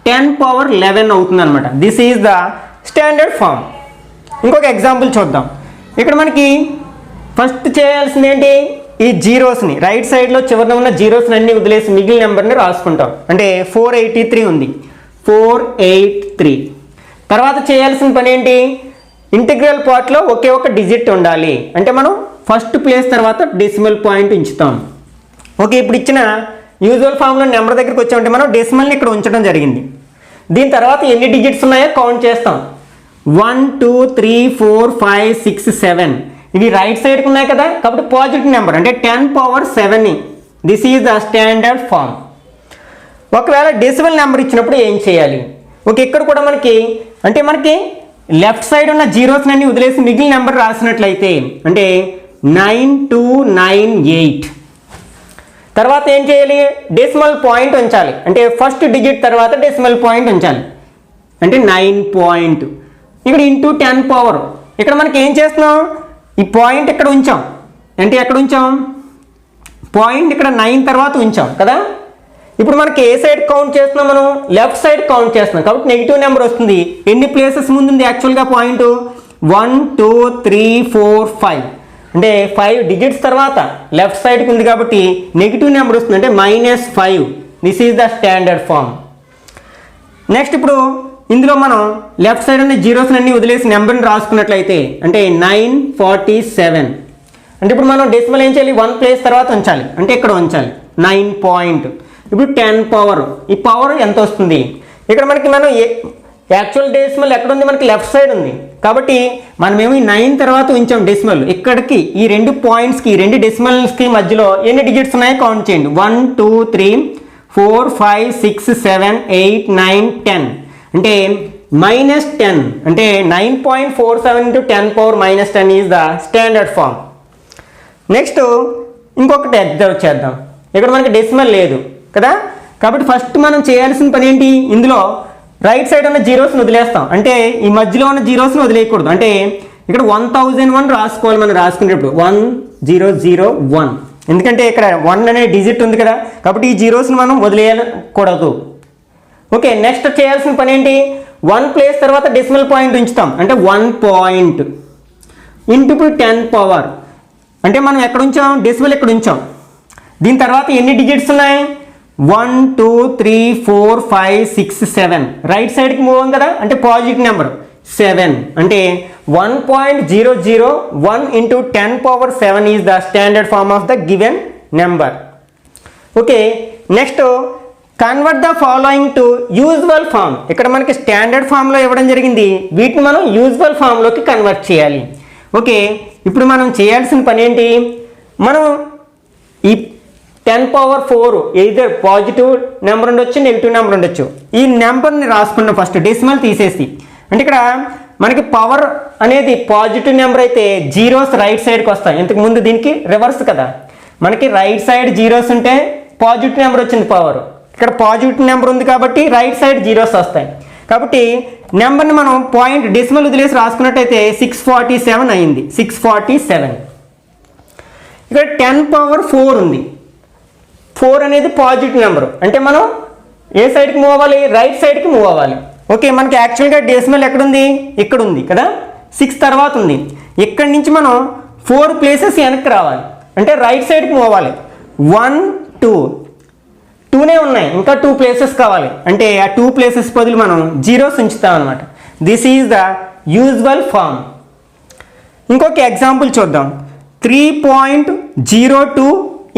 S1: 10⁻11 అవుతుంది అనమాట. This is the standard form. ఇంకొక ఎగ్జాంపుల్ చూద్దాం. ఇక్కడ మనకి ఫస్ట్ చేయాల్సింది ఏంటి? ఈ జీరోస్ని రైట్ సైడ్లో చివరిన ఉన్న జీరోస్ని అన్ని వదిలేసి మిగిలిన నెంబర్ని రాసుకుంటాం. అంటే 483 ఉంది, 483. తర్వాత చేయాల్సిన పని ఏంటి? ఇంటిగ్రల్ పార్ట్లో ఒకే ఒక డిజిట్ ఉండాలి, అంటే మనం ఫస్ట్ ప్లేస్ తర్వాత డెసిమల్ పాయింట్ ఉంచుతాం. ఓకే, ఇప్పుడు ఇచ్చిన యూజువల్ ఫామ్లో నెంబర్ దగ్గరికి వచ్చామంటే మనం డెసిమల్ని ఇక్కడ ఉంచడం జరిగింది. దీని తర్వాత ఎన్ని డిజిట్స్ ఉన్నాయో కౌంట్ చేస్తాం. 1 2 3 4 5 6 7. ఇవి రైట్ సైడ్కి ఉన్నాయి కదా కాబట్టి పాజిటివ్ నెంబర్ అంటే 10⁻7. This is the standard form. ఒకవేళ డెసిమల్ నెంబర్ ఇచ్చినప్పుడు ఏం చేయాలి? ఓకే, ఇక్కడ కూడా మనకి లెఫ్ట్ సైడ్ ఉన్న జీరోస్ని అన్ని వదిలేసి మిగిలిన నెంబర్ రాసినట్లయితే అంటే 9298. తర్వాత ఏం చేయాలి? డెసిమల్ పాయింట్ ఉంచాలి, అంటే ఫస్ట్ డిజిట్ తర్వాత డెసిమల్ పాయింట్ ఉంచాలి, అంటే 9 పాయింట్. ఇక్కడ ఇంటూ 10 పవర్. ఇక్కడ మనకి ఏం చేస్తున్నాం? ఈ పాయింట్ ఇక్కడ ఉంచాం, అంటే ఎక్కడ ఉంచాం? పాయింట్ ఇక్కడ 9 తర్వాత ఉంచాం కదా. ఇప్పుడు మనకి ఏ సైడ్ కౌంట్ చేస్తున్నాం? మనం లెఫ్ట్ సైడ్ కౌంట్ చేస్తున్నాం కాబట్టి నెగిటివ్ నెంబర్ వస్తుంది. ఎన్ని ప్లేసెస్ ముందుంది యాక్చువల్గా పాయింట్? 1 2 3 4 5. అంటే 5 డిజిట్స్ తర్వాత లెఫ్ట్ సైడ్కి ఉంది కాబట్టి నెగిటివ్ నెంబర్ వస్తుంది, అంటే -5. This is the standard form. Next ఇప్పుడు ఇందులో మనం లెఫ్ట్ సైడ్ ఉన్న జీరోస్ అన్ని వదిలేసి నెంబర్ని రాసుకున్నట్లయితే అంటే 947. అంటే ఇప్పుడు మనం డెసిమల్ ఏం చేయాలి? 1 ప్లేస్ తర్వాత ఉంచాలి, అంటే ఇక్కడ ఉంచాలి 9 పాయింట్. ఇప్పుడు 10 పవర్. ఈ పవర్ ఎంత వస్తుంది? ఇక్కడ మనం యాక్చువల్ డెసిమల్ ఎక్కడ ఉంది? మనకి లెఫ్ట్ సైడ్ ఉంది కాబట్టి మనమేమో 9 తర్వాత ఉంచాం డెసిమల్. ఇక్కడికి ఈ రెండు పాయింట్స్కి, ఈ రెండు డెసిమల్స్కి మధ్యలో ఎన్ని డిజిట్స్ ఉన్నాయో కౌంట్ చేయండి. 1 2 3 4 5 6 7 8 9 10. అంటే -10. అంటే 9.47 into 10⁻−10 is the standard form. Next ఇంకొకటి అబ్జర్వ్ చేద్దాం. ఇక్కడ మనకి డెసిమల్ లేదు కదా కాబట్టి ఫస్ట్ మనం చేయాల్సిన పని ఏంటి? ఇందులో రైట్ సైడ్ ఉన్న జీరోస్ని వదిలేస్తాం, అంటే ఈ మధ్యలో ఉన్న జీరోస్ని వదిలేయకూడదు. అంటే ఇక్కడ 1001 రాసుకోవాలి. మనం రాసుకునేటప్పుడు 1001, ఎందుకంటే ఇక్కడ 1 అనే డిజిట్ ఉంది కదా కాబట్టి ఈ జీరోస్ని మనం వదిలేయకూడదు. ఓకే, నెక్స్ట్ చేయాల్సిన పని ఏంటి, 1 ప్లేస్ తర్వాత డెసిమల్ పాయింట్ ఉంచుతాం, అంటే 1 పాయింట్ ఇంటూ 10 పవర్, అంటే మనం ఎక్కడ ఉంచాం, డెసిమల్ ఎక్కడ ఉంచాం. దీని తర్వాత ఎన్ని డిజిట్స్ ఉన్నాయి, 1 2 3 4 5 6 7, రైట్ సైడ్కి మూవ్ అవ్వం కదా, అంటే పాజిటివ్ నెంబర్ 7, అంటే 1.001 into 10 power 7 is the standard form of the given number. Okay, next convert the following to usual form. ఇక్కడ మనకి స్టాండర్డ్ ఫామ్లో ఇవ్వడం జరిగింది, వీటిని మనం యూజువల్ ఫామ్లోకి కన్వర్ట్ చేయాలి. ఓకే, ఇప్పుడు మనం చేయాల్సిన పని ఏంటి, మనం ఈ 10 పవర్ 4 ఎయిదర్ పాజిటివ్ నెంబర్ ఉండొచ్చు, నెగిటివ్ నెంబర్ ఉండొచ్చు. ఈ నెంబర్ని రాసుకున్న ఫస్ట్ డెసిమల్ తీసేసి, అంటే ఇక్కడ మనకి పవర్ అనేది పాజిటివ్ నెంబర్ అయితే జీరోస్ రైట్ సైడ్కి వస్తాయి. ఇంతకు ముందు దీనికి రివర్స్ కదా, మనకి రైట్ సైడ్ జీరోస్ ఉంటే పాజిటివ్ నెంబర్ వచ్చింది పవర్, ఇక్కడ పాజిటివ్ నెంబర్ ఉంది కాబట్టి రైట్ సైడ్ జీరోస్ వస్తాయి. కాబట్టి నెంబర్ని మనం పాయింట్ డెసిమల్ వదిలేసి రాసుకున్నట్టయితే 647 అయింది, 647. ఇక్కడ 10 పవర్ 4 ఉంది, 4 అనేది పాజిటివ్ నెంబర్, అంటే మనం ఏ సైడ్కి మూవ్ అవ్వాలి, రైట్ సైడ్కి మూవ్ అవ్వాలి. ఓకే, మనకి యాక్చువల్గా డెసిమల్ ఎక్కడుంది, ఇక్కడ ఉంది కదా, 6 తర్వాత ఉంది. ఇక్కడి నుంచి మనం 4 ప్లేసెస్ వెనక్కి రావాలి, అంటే రైట్ సైడ్కి మూవ్ అవ్వాలి. 1 2 2నే ఉన్నాయి, ఇంకా 2 ప్లేసెస్ కావాలి, అంటే ఆ 2 ప్లేసెస్ బదులు మనం జీరోస్ ఉంచుతాం అనమాట. This is the usual form. ఇంకొక ఎగ్జాంపుల్ చూద్దాం, 3.02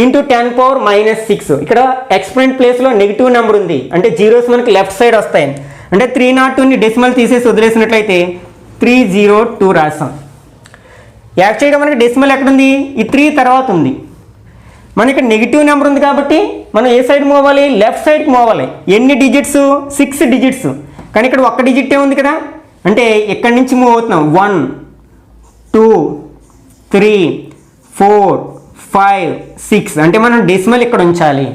S1: ఇంటూ 10 పవర్ -6. ఇక్కడ ఎక్స్పెరిమెంట్ ప్లేస్లో నెగిటివ్ నెంబర్ ఉంది, అంటే జీరోస్ మనకి లెఫ్ట్ సైడ్ వస్తాయి, అంటే 302ని డెసిమల్ తీసేసి వదిలేసినట్లయితే 302 రాసాం. యాక్చువల్గా మనకి డెసిమల్ ఎక్కడుంది, ఈ 3 తర్వాత ఉంది. మనకి నెగిటివ్ నెంబర్ ఉంది కాబట్టి మనం ఏ సైడ్ మూవ్ అవ్వాలి, లెఫ్ట్ సైడ్కి మూవ్ అవ్వాలి. ఎన్ని డిజిట్స్, 6 డిజిట్స్, కానీ ఇక్కడ ఒక్క డిజిటే ఉంది కదా, అంటే ఇక్కడి నుంచి మూవ్ అవుతున్నాం. 1 2 3 4 5 6, అంటే మనం డెసిమల్ ఇక్కడ ఉంచాలి.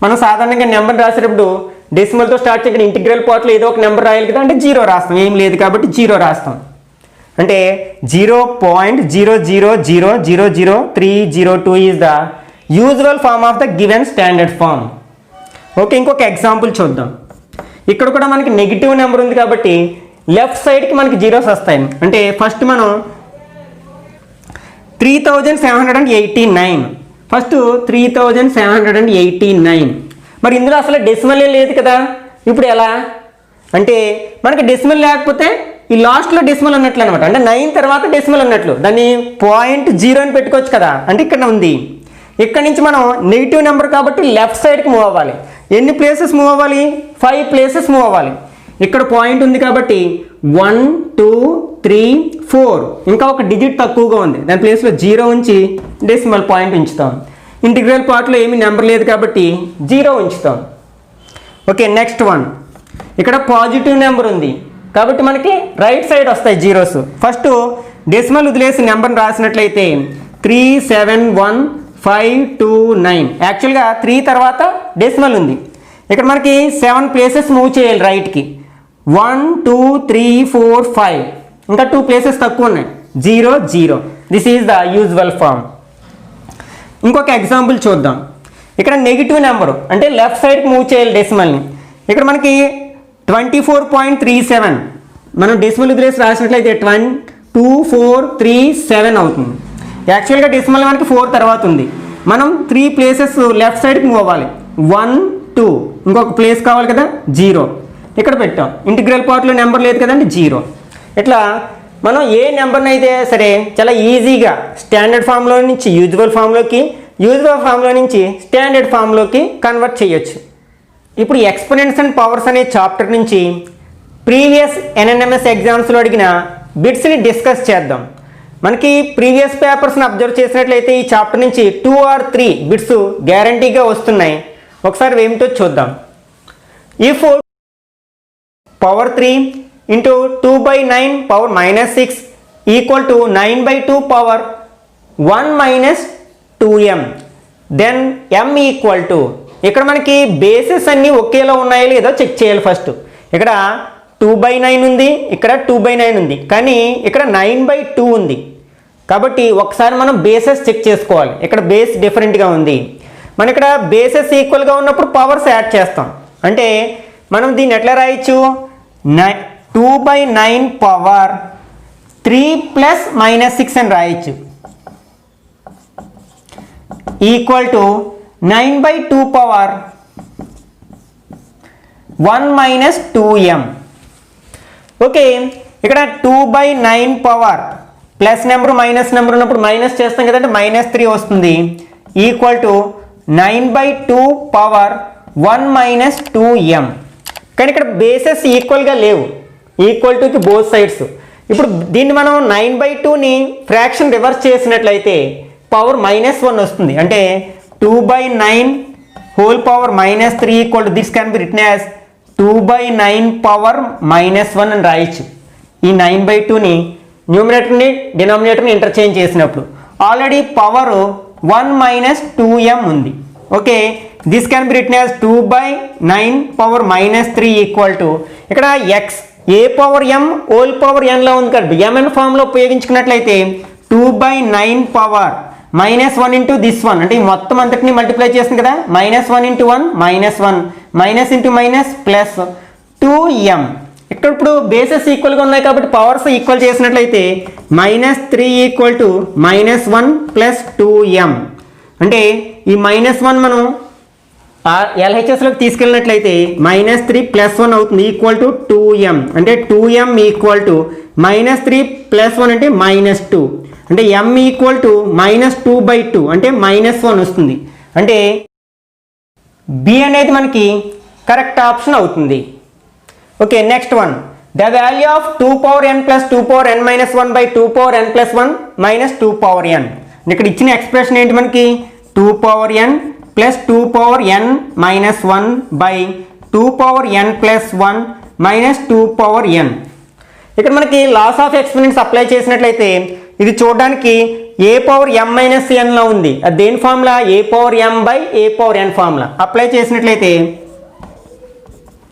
S1: మనం సాధారణంగా నెంబర్ రాసేటప్పుడు డెసిమల్తో స్టార్ట్ చేయకుండా ఇంటిగ్రల్ పార్ట్లో ఏదో ఒక నెంబర్ రాయాలి కదా, అంటే 0 రాస్తాం, ఏం లేదు కాబట్టి 0 రాస్తాం. అంటే 0.000000302 is the usual form of the given standard form. Okay, ఇంకొక ఎగ్జాంపుల్ చూద్దాం. ఇక్కడ కూడా మనకి నెగిటివ్ నెంబర్ ఉంది కాబట్టి లెఫ్ట్ సైడ్కి మనకి జీరోస్ వస్తాయి. అంటే ఫస్ట్ మనం 3789, ఫస్ట్ 3789. మరి ఇందులో అసలు డెసిమల్ లేదు కదా, ఇప్పుడు ఎలా అంటే మనకి డెసిమల్ లేకపోతే ఈ లాస్ట్లో డెసిమల్ ఉన్నట్లు అనమాట, అంటే 9 తర్వాత డెసిమల్ ఉన్నట్లు, దాన్ని 0.0 అని పెట్టుకోవచ్చు కదా, అంటే ఇక్కడ ఉంది. ఇక్కడ నుంచి మనం నెగిటివ్ నెంబర్ కాబట్టి లెఫ్ట్ సైడ్కి మూవ్ అవ్వాలి. ఎన్ని ప్లేసెస్ మూవ్ అవ్వాలి, 5 ప్లేసెస్ మూవ్ అవ్వాలి. ఇక్కడ పాయింట్ ఉంది కాబట్టి 1 2 3 4, ఇంకా ఒక డిజిట్ తక్కువగా ఉంది, దాని ప్లేస్లో 0 ఉంచి డెసిమల్ పాయింట్ ఉంచుతాం. ఇంటిగ్రల్ పార్ట్లో ఏమీ నెంబర్ లేదు కాబట్టి 0 ఉంచుతాం. ఓకే, నెక్స్ట్ వన్, ఇక్కడ పాజిటివ్ నెంబర్ ఉంది కాబట్టి మనకి రైట్ సైడ్ వస్తాయి జీరోస్. ఫస్ట్ డెసిమల్ వదిలేసి నెంబర్ని రాసినట్లయితే 371529. యాక్చువల్గా 3 తర్వాత డెసిమల్ ఉంది, ఇక్కడ మనకి 7 ప్లేసెస్ మూవ్ చేయాలి రైట్కి. 1 2 3 4 5, ఇంకా 2 ప్లేసెస్ తక్కువ ఉన్నాయి, 0 0. This is the usual form. ఇంకొక ఎగ్జాంపుల్ చూద్దాం. ఇక్కడ నెగిటివ్ నెంబరు అంటే లెఫ్ట్ సైడ్కి మూవ్ చేయాలి డెసిమల్ని. ఇక్కడ మనకి 24.37, మనం డెసిమల్ వదిలేసి రాసినట్లయితే 2437 అవుతుంది. యాక్చువల్గా డెసిమల్ మనకి 4 తర్వాత ఉంది, మనం 3 ప్లేసెస్ లెఫ్ట్ సైడ్కి మూవ్ అవ్వాలి. 1 2, ఇంకొక ప్లేస్ కావాలి కదా, 0 ఇక్కడ పెట్టాం. ఇంటిగ్రల్ పార్ట్లో నెంబర్ లేదు కదండి, 0. ఇట్లా మనం ఏ నెంబర్ని అయితే సరే చాలా ఈజీగా స్టాండర్డ్ ఫామ్లో నుంచి యూజువల్ ఫామ్లోకి, యూజువల్ ఫామ్లో నుంచి స్టాండర్డ్ ఫామ్లోకి కన్వర్ట్ చేయొచ్చు. ఇప్పుడు ఎక్స్పోనెంట్స్ అండ్ పవర్స్ అనే చాప్టర్ నుంచి ప్రీవియస్ ఎన్ఎన్ఎంఎస్ ఎగ్జామ్స్లో అడిగిన బిట్స్ని డిస్కస్ చేద్దాం. మనకి ప్రీవియస్ పేపర్స్ని అబ్జర్వ్ చేసినట్లయితే ఈ చాప్టర్ నుంచి 2 or 3 బిట్స్ గ్యారంటీగా వస్తున్నాయి. ఒకసారి ఏమిటో చూద్దాం. If power 3 into 2/9 power -6 equal to 9/2 power 1 - 2m, then m equal to, ఇక్కడ మనకి బేసెస్ అన్నీ ఒకేలా ఉన్నాయో లేదో చెక్ చేయాలి. ఫస్ట్ ఇక్కడ 2/9 ఉంది, ఇక్కడ 2/9 ఉంది, కానీ ఇక్కడ 9/2 ఉంది. కాబట్టి ఒకసారి మనం బేసెస్ చెక్ చేసుకోవాలి. ఇక్కడ బేస్ డిఫరెంట్గా ఉంది. మన ఇక్కడ బేసెస్ ఈక్వల్గా ఉన్నప్పుడు పవర్స్ యాడ్ చేస్తాం. అంటే మనం దీన్ని ఎట్లా రాయొచ్చు 2/9 పవర్ 3 ప్లస్ మైనస్ 6 అని రాయొచ్చు equal to 9/2 power 1 minus 2m. Okay, ఇక్కడ 2/9 power plus number minus number ఉన్నప్పుడు మైనస్ చేస్తాం కదంటే -3 వస్తుంది equal to 9/2 power 1 minus 2m. కానీ ఇక్కడ బేసెస్ ఈక్వల్గా లేవు, ఈక్వల్ టుకి బోత్ సైడ్స్. ఇప్పుడు దీన్ని మనం 9/2ని ఫ్రాక్షన్ రివర్స్ చేసినట్లయితే పవర్ -1 వస్తుంది. అంటే 2/9 whole power -3 equal to this can be written as 2/9 power -1 అని రాయొచ్చు. ఈ 9/2ని న్యూమరేటర్ని డినామినేటర్ని ఇంటర్చేంజ్ చేసినప్పుడు ఆల్రెడీ పవర్ 1 మైనస్ 2m ఉంది. Okay, this can be written as 2/9 power -3 equal to ఇక్కడ x a power m whole power n లో ఉంది కాబట్టి mn ఫామ్లో ఉపయోగించుకున్నట్లయితే 2/9 పవర్ -1 ఇంటూ దిస్ వన్ అంటే ఈ మొత్తం అంతటిని మల్టిప్లై చేస్తుంది కదా, -1 into 1 -1 minus into minus plus 2m. ఇక్కడ ఇప్పుడు బేసెస్ ఈక్వల్గా ఉన్నాయి కాబట్టి పవర్స్ ఈక్వల్ చేసినట్లయితే -3 ఈక్వల్ టు -1 ప్లస్ 2m. అంటే ఈ -1 మనం LHSలోకి తీసుకెళ్ళినట్లయితే -3 ప్లస్ 1 అవుతుంది ఈక్వల్ టు 2m. అంటే 2m ఈక్వల్ టు -3 ప్లస్ 1 అంటే -2 అంటే m ఈక్వల్ టు -2/2 అంటే -1 వస్తుంది. అంటే బి అనేది మనకి కరెక్ట్ ఆప్షన్ అవుతుంది. Okay, next one the value of 2 power n plus 2 power n minus 1 by 2 power n plus 1 minus 2 power n. ఇక్కడ ఇచ్చిన ఎక్స్ప్రెషన్ ఏంటి మనకి 2 power n plus 2 power n minus 1 by 2 power n plus 1 minus 2 power n. ఇక్కడ మనకి loss of experiments apply చేసినట్లయితే ఇది చూడడానికి a power m minus nలో ఉంది. అది దేని formula A power m by a power n formula. Apply చేసినట్లయితే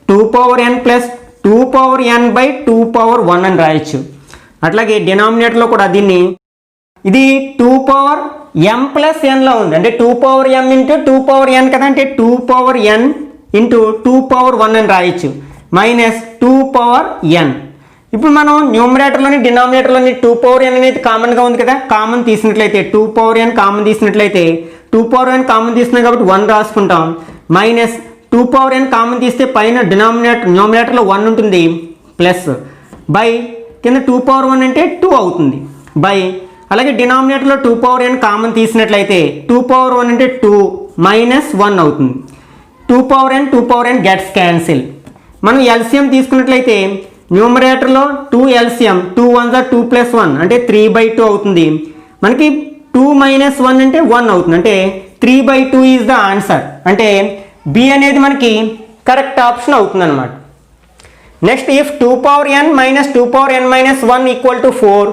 S1: 2 power n plus 2 power n by 2 power 1 అని రాయొచ్చు. అట్లాగే డినామినేటర్లో కూడా దీన్ని ఇది 2 పవర్ m ప్లస్ nలో ఉంది. అంటే 2 power m into 2 power n కదా, అంటే 2 పవర్ n ఇంటూ 2 పవర్ 1 అని రాయొచ్చు మైనస్ 2 పవర్ n. ఇప్పుడు మనం న్యూమరేటర్లోని డినామినేటర్లోని 2 పవర్ n అనేది కామన్గా ఉంది కదా, కామన్ తీసినట్లయితే 2 పవర్ n కామన్ తీసినట్లయితే 2 పవర్ n కామన్ తీస్తున్నాం కాబట్టి 1 రాసుకుంటాం మైనస్ 2 పవర్ n కామన్ తీస్తే పైన న్యూమరేటర్లో 1 ఉంటుంది ప్లస్ బై కింద 2 పవర్ 1 అంటే 2 అవుతుంది బై అలాగే డినామినేటర్లో 2 పవర్ n కామన్ తీసినట్లయితే 2 పవర్ 1 అంటే 2 మైనస్ 1 అవుతుంది. 2 పవర్ n గెట్స్ క్యాన్సిల్. మనం ఎల్సిఎం తీసుకున్నట్లయితే న్యూమరేటర్లో 2 ఎల్సిఎం 2 1 2 ప్లస్ 1 అంటే 3/2 అవుతుంది. మనకి 2 మైనస్ 1 అంటే 1 అవుతుంది. అంటే 3/2 ఈజ్ ద ఆన్సర్. అంటే బి అనేది మనకి కరెక్ట్ ఆప్షన్ అవుతుంది అనమాట. Next if 2 power n minus 2 power n minus 1 equal to 4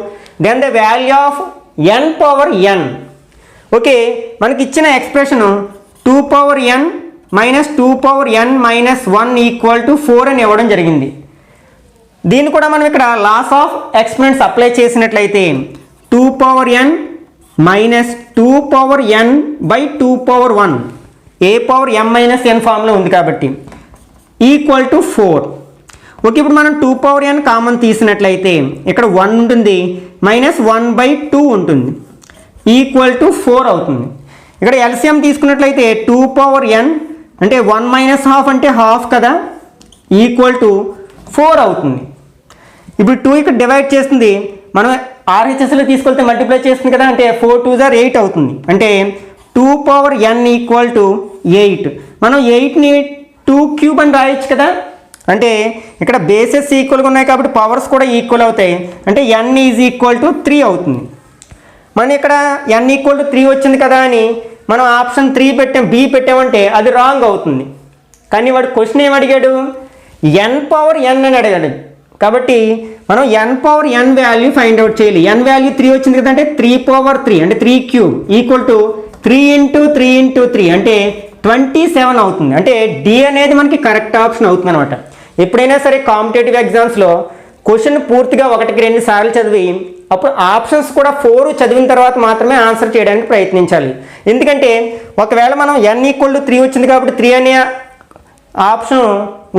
S1: then the value of n power n. Okay, మనకి ఇచ్చిన expression 2 power n minus 2 power n minus 1 equal to 4 అని ఇవ్వడం జరిగింది. దీన్ని కూడా మనం ఇక్కడ లాస్ ఆఫ్ ఎక్స్పెరిమెంట్స్ అప్లై చేసినట్లయితే 2 power n minus 2 power n by 2 power 1 A power m minus n ఫామ్లో ఉంది కాబట్టి ఈక్వల్ టు 4. ఓకే, ఇప్పుడు మనం 2 పవర్ n కామన్ తీసినట్లయితే ఇక్కడ 1 ఉంటుంది మైనస్ 1/2 ఉంటుంది ఈక్వల్ టు 4 అవుతుంది. ఇక్కడ ఎల్సిఎం తీసుకున్నట్లయితే 2 పవర్ n అంటే 1 మైనస్ హాఫ్ అంటే హాఫ్ కదా ఈక్వల్ టు 4 అవుతుంది. ఇప్పుడు 2 ఇక్కడ డివైడ్ చేస్తుంది, మనం ఆర్హెచ్ఎస్లో తీసుకెళ్తే మల్టిప్లై చేస్తుంది కదా, అంటే 4 2 8 అవుతుంది. అంటే 2 పవర్ n ఈక్వల్ టు 8. మనం 8ని 2 క్యూబ్ అని రాయొచ్చు కదా, అంటే ఇక్కడ బేసెస్ ఈక్వల్గా ఉన్నాయి కాబట్టి పవర్స్ కూడా ఈక్వల్ అవుతాయి. అంటే n ఈజ్ ఈక్వల్ టు 3 అవుతుంది. మనం ఇక్కడ n ఈక్వల్ టు 3 వచ్చింది కదా అని మనం ఆప్షన్ 3 పెట్టాం, బి పెట్టామంటే అది రాంగ్ అవుతుంది. కానీ వాడు క్వశ్చన్ ఏం అడిగాడు n పవర్ n అని అడిగాడు. కాబట్టి మనం n power n value find out చేయాలి. n వాల్యూ 3 వచ్చింది కదా, అంటే 3 పవర్ 3 అంటే 3 cube equal to 3 into 3 into 3 అంటే 27 అవుతుంది. అంటే డి అనేది మనకి కరెక్ట్ ఆప్షన్ అవుతుంది అనమాట. ఎప్పుడైనా సరే కాంపిటేటివ్ ఎగ్జామ్స్లో క్వశ్చన్ పూర్తిగా 1కి 2 సార్లు చదివి అప్పుడు ఆప్షన్స్ కూడా 4 చదివిన తర్వాత మాత్రమే ఆన్సర్ చేయడానికి ప్రయత్నించాలి. ఎందుకంటే ఒకవేళ మనం n ఈక్వల్ టు 3 వచ్చింది కాబట్టి 3 అనే ఆప్షన్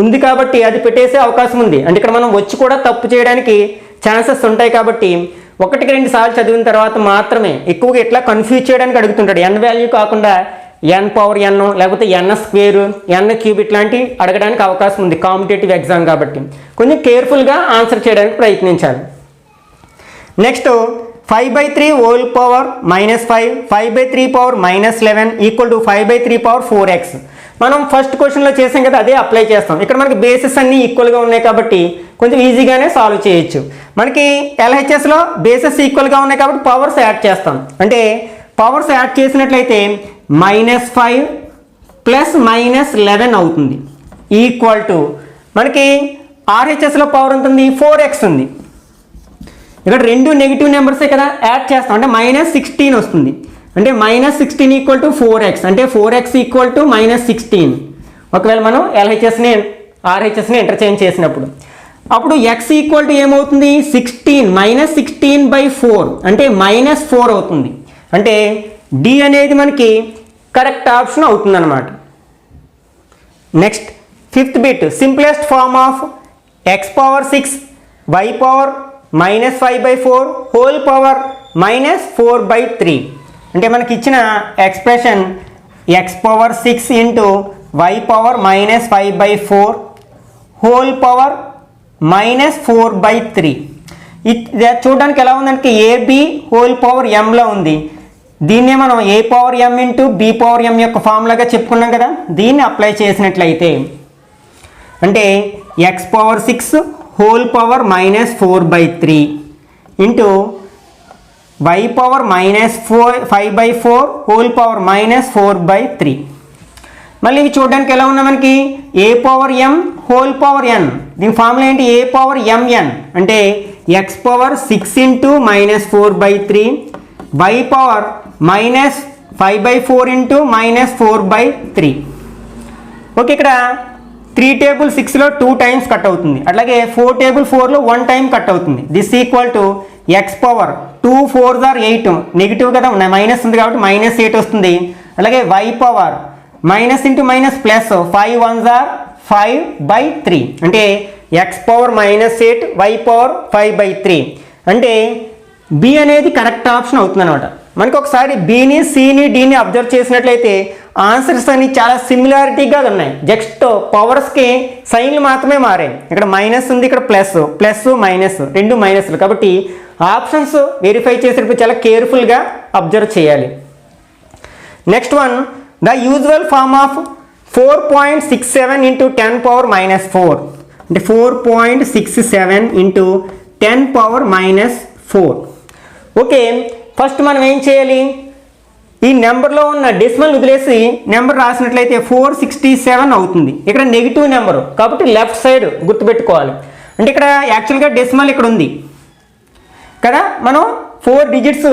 S1: ఉంది కాబట్టి అది పెట్టేసే అవకాశం ఉంది. అంటే ఇక్కడ మనం వచ్చి కూడా తప్పు చేయడానికి ఛాన్సెస్ ఉంటాయి కాబట్టి 1-2 సార్లు చదివిన తర్వాత మాత్రమే. ఎక్కువగా ఇట్లా కన్ఫ్యూజ్ చేయడానికి అడుగుతుంటాడు. n వాల్యూ కాకుండా n పవర్ n లేకపోతే n స్క్వేర్ n క్యూబ్ ఇట్లాంటివి అడగడానికి అవకాశం ఉంది కాంపిటేటివ్ ఎగ్జామ్ కాబట్టి. కొంచెం కేర్ఫుల్గా ఆన్సర్ చేయడానికి ప్రయత్నించాలి. Next 5/3 whole power -5 5/3 power -11 equal to 5/3 power 4x. మనం ఫస్ట్ క్వశ్చన్లో చేసాం కదా, అదే అప్లై చేస్తాం. ఇక్కడ మనకి బేసెస్ అన్నీ ఈక్వల్గా ఉన్నాయి కాబట్టి కొంచెం ఈజీగానే సాల్వ్ చేయొచ్చు. మనకి LHSలో బేసెస్ ఈక్వల్గా ఉన్నాయి కాబట్టి పవర్స్ యాడ్ చేస్తాం. అంటే పవర్స్ యాడ్ చేసినట్లయితే -5 ప్లస్ -11 అవుతుంది ఈక్వల్ టు మనకి RHSలో పవర్ ఉంటుంది 4x ఉంది. ఇక్కడ రెండు నెగిటివ్ నెంబర్సే కదా యాడ్ చేస్తాం, అంటే -16 వస్తుంది. అంటే -16 ఈక్వల్ టు 4x, అంటే 4x ఈక్వల్ టు -16. ఒకవేళ మనం LHSని RHSని ఇంటర్చేంజ్ చేసినప్పుడు అప్పుడు x ఈక్వల్ టు ఏమవుతుంది 16 -16/4 అంటే -4 అవుతుంది. అంటే D అనేది మనకి కరెక్ట్ ఆప్షన్ అవుతుంది అన్నమాట. Next 5th bit simplest form of x power 6 y power -5/4 whole power -4/3. అంటే మనకి ఇచ్చిన expression x power 6 into y power -5/4 whole power -4/3. ఇది చూడడానికి ఎలా ఉందంటే AB హోల్ పవర్ mలో ఉంది. దీన్నే మనం a power m into b power m యొక్క ఫార్ములాగా చెప్పుకున్నాం కదా, దీన్ని అప్లై చేసినట్లయితే అంటే x power 6 whole power -4/3 into y power -5/4 whole power -4/3. మళ్ళీ ఇవి చూడడానికి ఎలా ఉన్నా మనకి a power m whole power n, దీని ఫార్ములా ఏంటి a పవర్ mn అంటే x power 6 into -4/3 y power -5/4 into -4/3. Okay, ఇక్కడ 3 టేబుల్ 6లో 2 టైమ్స్ కట్ అవుతుంది. అట్లాగే 4 టేబుల్ 4లో 1 టైం కట్ అవుతుంది. This equal to x power 2 4s are 8 negative కదా, minus ఉంది కాబట్టి -8 వస్తుంది. అలాగే y power minus into minus plus 5 1s are 5/3 అంటే x పవర్ -8 y పవర్ 5/3. అంటే B అనేది కరెక్ట్ ఆప్షన్ అవుతుంది అనమాట. మనకి ఒకసారి Bని Cని Dని అబ్జర్వ్ చేసినట్లయితే ఆన్సర్స్ అన్ని చాలా సిమిలారిటీగా ఉన్నాయి. జస్ట్ పవర్స్కి సైన్లు మాత్రమే మారాయి. ఇక్కడ మైనస్ ఉంది, ఇక్కడ ప్లస్ మైనస్ రెండు మైనస్లు కాబట్టి ఆప్షన్స్ వెరిఫై చేసేటప్పుడు చాలా కేర్ఫుల్గా అబ్జర్వ్ చేయాలి. Next one the usual form of 4.67 into 10 power -4 అంటే 4.67 ఇంటూ 10 పవర్ -4. ఓకే, ఫస్ట్ మనం ఏం చేయాలి, ఈ నెంబర్లో ఉన్న డెసిమల్ వదిలేసి నెంబర్ రాసినట్లయితే 467 అవుతుంది. ఇక్కడ నెగిటివ్ నెంబరు కాబట్టి లెఫ్ట్ సైడ్ గుర్తుపెట్టుకోవాలి. అంటే ఇక్కడ యాక్చువల్గా డెసిమల్ ఇక్కడ ఉంది కదా, మనం 4 డిజిట్స్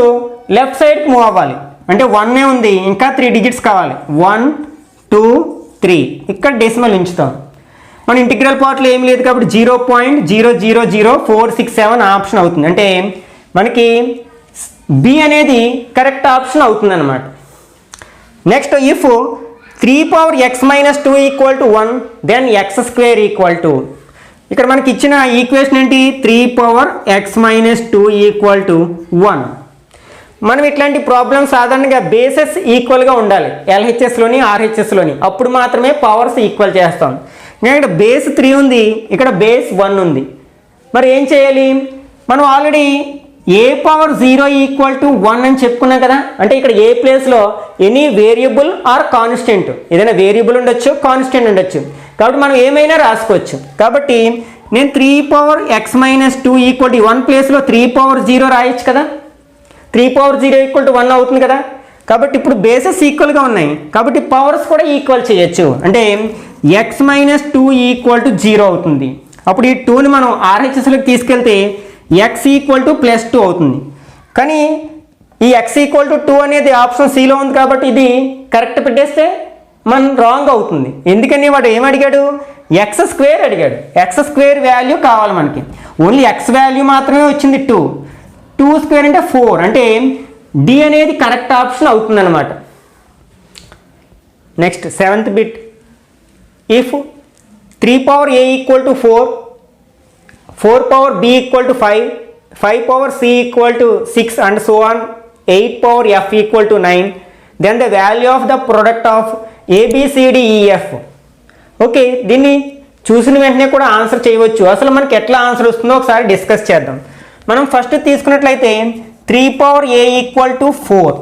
S1: లెఫ్ట్ సైడ్కి మూవ్ అవ్వాలి. అంటే 1 ఉంది, ఇంకా 3 డిజిట్స్ కావాలి. 1 2 3 ఇక్కడ డెసిమల్ ఉంచుతాం. మన ఇంటిగ్రల్ పార్ట్లో ఏం లేదు కాబట్టి 0.000467 ఆప్షన్ అవుతుంది. అంటే మనకి B అనేది కరెక్ట్ ఆప్షన్ అవుతుంది అనమాట. Next if 3 power x -2 equal to 1 then x square equal to, ఇక్కడ మనకి ఇచ్చిన ఈక్వేషన్ ఏంటి 3 పవర్ x -2 ఈక్వల్ టు 1. మనం ఇట్లాంటి ప్రాబ్లమ్స్ సాధారణంగా బేసెస్ ఈక్వల్గా ఉండాలి LHSలోని RHSలోని, అప్పుడు మాత్రమే పవర్స్ ఈక్వల్ చేస్తాం. నేను ఇక్కడ బేస్ 3 ఉంది, ఇక్కడ బేస్ 1 ఉంది. మరి ఏం చేయాలి, మనం already a power 0 equal to 1 అని చెప్పుకున్నాం కదా. అంటే ఇక్కడ ఏ ప్లేస్లో ఎనీ వేరియబుల్ ఆర్ కాన్స్టెంట్, ఏదైనా వేరియబుల్ ఉండొచ్చు కాన్స్టెంట్ ఉండొచ్చు, కాబట్టి మనం ఏమైనా రాసుకోవచ్చు. కాబట్టి నేను 3 పవర్ x -2 ఈక్వల్ టు 1 ప్లేస్లో 3 పవర్ 0 రాయొచ్చు కదా. 3 పవర్ 0 ఈక్వల్ టు 1 అవుతుంది కదా. కాబట్టి ఇప్పుడు బేసెస్ ఈక్వల్గా ఉన్నాయి కాబట్టి పవర్స్ కూడా ఈక్వల్ చేయొచ్చు. అంటే x -2 ఈక్వల్ టు 0 అవుతుంది. అప్పుడు ఈ 2ని మనం RHSలోకి తీసుకెళ్తే x ఈక్వల్ టు +2 అవుతుంది. కానీ ఈ x ఈక్వల్ టు 2 అనేది ఆప్షన్ Cలో ఉంది కాబట్టి ఇది కరెక్ట్ పెట్టేస్తే మనం రాంగ్ అవుతుంది. ఎందుకని వాడు ఏం అడిగాడు, x స్క్వేర్ అడిగాడు. x స్క్వేర్ వాల్యూ కావాలి మనకి, ఓన్లీ x వాల్యూ మాత్రమే వచ్చింది 2 స్క్వేర్ అంటే 4. అంటే D అనేది కరెక్ట్ ఆప్షన్ అవుతుంది అనమాట. Next 7th bit if 3 power a equal to 4, 4 power b equal to 5, 5 power c equal to 6 and so on, 8 power f equal to 9, then the value of the product of a b c d e f. Okay, దీన్ని చూసిన వెంటనే కూడా answer చేయవచ్చు. అసలు మనకి ఎట్లా answer వస్తుందో ఒకసారి డిస్కస్ చేద్దాం. మనం ఫస్ట్ తీసుకున్నట్లయితే 3 power a equal to 4.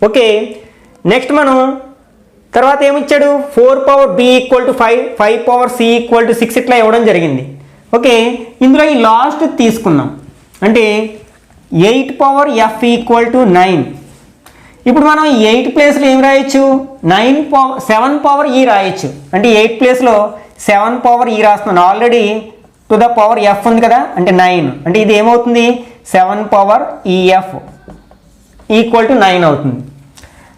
S1: Okay, next మనం తర్వాత ఏమిచ్చాడు, 4 power b equal to 5, 5 power c equal to 6 ఇట్లా ఇవ్వడం జరిగింది. ఓకే, ఇందులో ఈ లాస్ట్ తీసుకుందాం, అంటే 8 పవర్ ఎఫ్ ఈక్వల్ టు 9. ఇప్పుడు మనం 8 ప్లేస్లో ఏం రాయొచ్చు, 7 పవర్ ఈ రాయొచ్చు. అంటే 8 ప్లేస్లో 7 పవర్ ఈ రాస్తున్నాను. Already to the power F ఉంది కదా, అంటే 9. అంటే ఇది ఏమవుతుంది, 7 పవర్ ఈఎఫ్ ఈక్వల్ టు 9 అవుతుంది.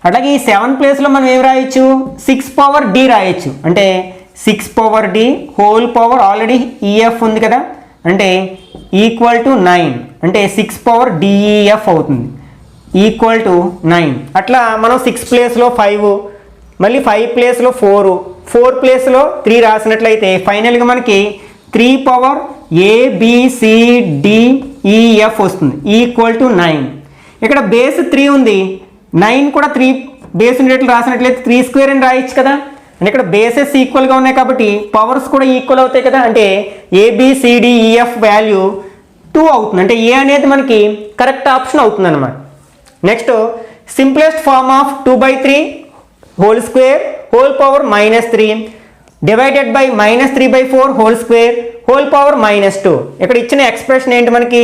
S1: అట్లాగే ఈ 7 ప్లేస్లో మనం ఏం రాయొచ్చు, 6 పవర్ డి రాయొచ్చు. అంటే 6 power d whole power already e f ఉంది కదా, అంటే ఈక్వల్ టు 9. అంటే 6 పవర్ డిఈఎఫ్ అవుతుంది, ఈక్వల్ టు 9. అట్లా మనం 6 ప్లేస్లో 5, మళ్ళీ 5 ప్లేస్లో 4, 4 ప్లేస్లో 3 రాసినట్లయితే ఫైనల్గా మనకి 3 పవర్ ఏబిసిడిఈఎఫ్ వస్తుంది, ఈక్వల్ టు 9. ఇక్కడ బేస్ 3 ఉంది, 9 కూడా 3 బేస్ ఉండేట్లు రాసినట్లయితే 3 స్క్వేర్ అని రాయొచ్చు కదా. అంటే ఇక్కడ బేసెస్ ఈక్వల్గా ఉన్నాయి కాబట్టి పవర్స్ కూడా ఈక్వల్ అవుతాయి కదా. అంటే ఏబిసిడిఈఎఫ్ వాల్యూ 2 అవుతుంది. అంటే ఏ అనేది మనకి కరెక్ట్ ఆప్షన్ అవుతుంది అనమాట. Next simplest form of 2/3 whole square whole power -3 divided by -3/4 whole square whole power -2. ఇక్కడ ఇచ్చిన ఎక్స్ప్రెషన్ ఏంటి మనకి,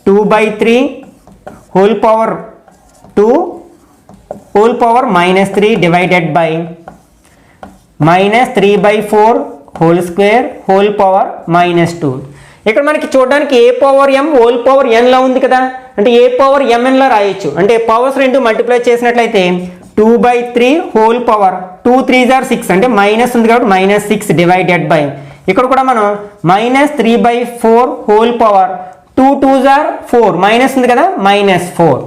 S1: 2/3 whole power 2 whole power -3 divided by -3/4 whole square whole power -2. ఇక్కడ మనకి చూడడానికి a power m whole power ఎన్లా ఉంది కదా, అంటే ఏ పవర్ ఎంఎన్లా రాయొచ్చు. అంటే పవర్స్ రెండు మల్టిప్లై చేసినట్లయితే 2/3 హోల్ పవర్ 2 3s are 6, అంటే మైనస్ ఉంది కాబట్టి -6 డివైడెడ్ బై, ఇక్కడ కూడా మనం -3/4 whole power 2 2s are 4, minus ఉంది కదా -4.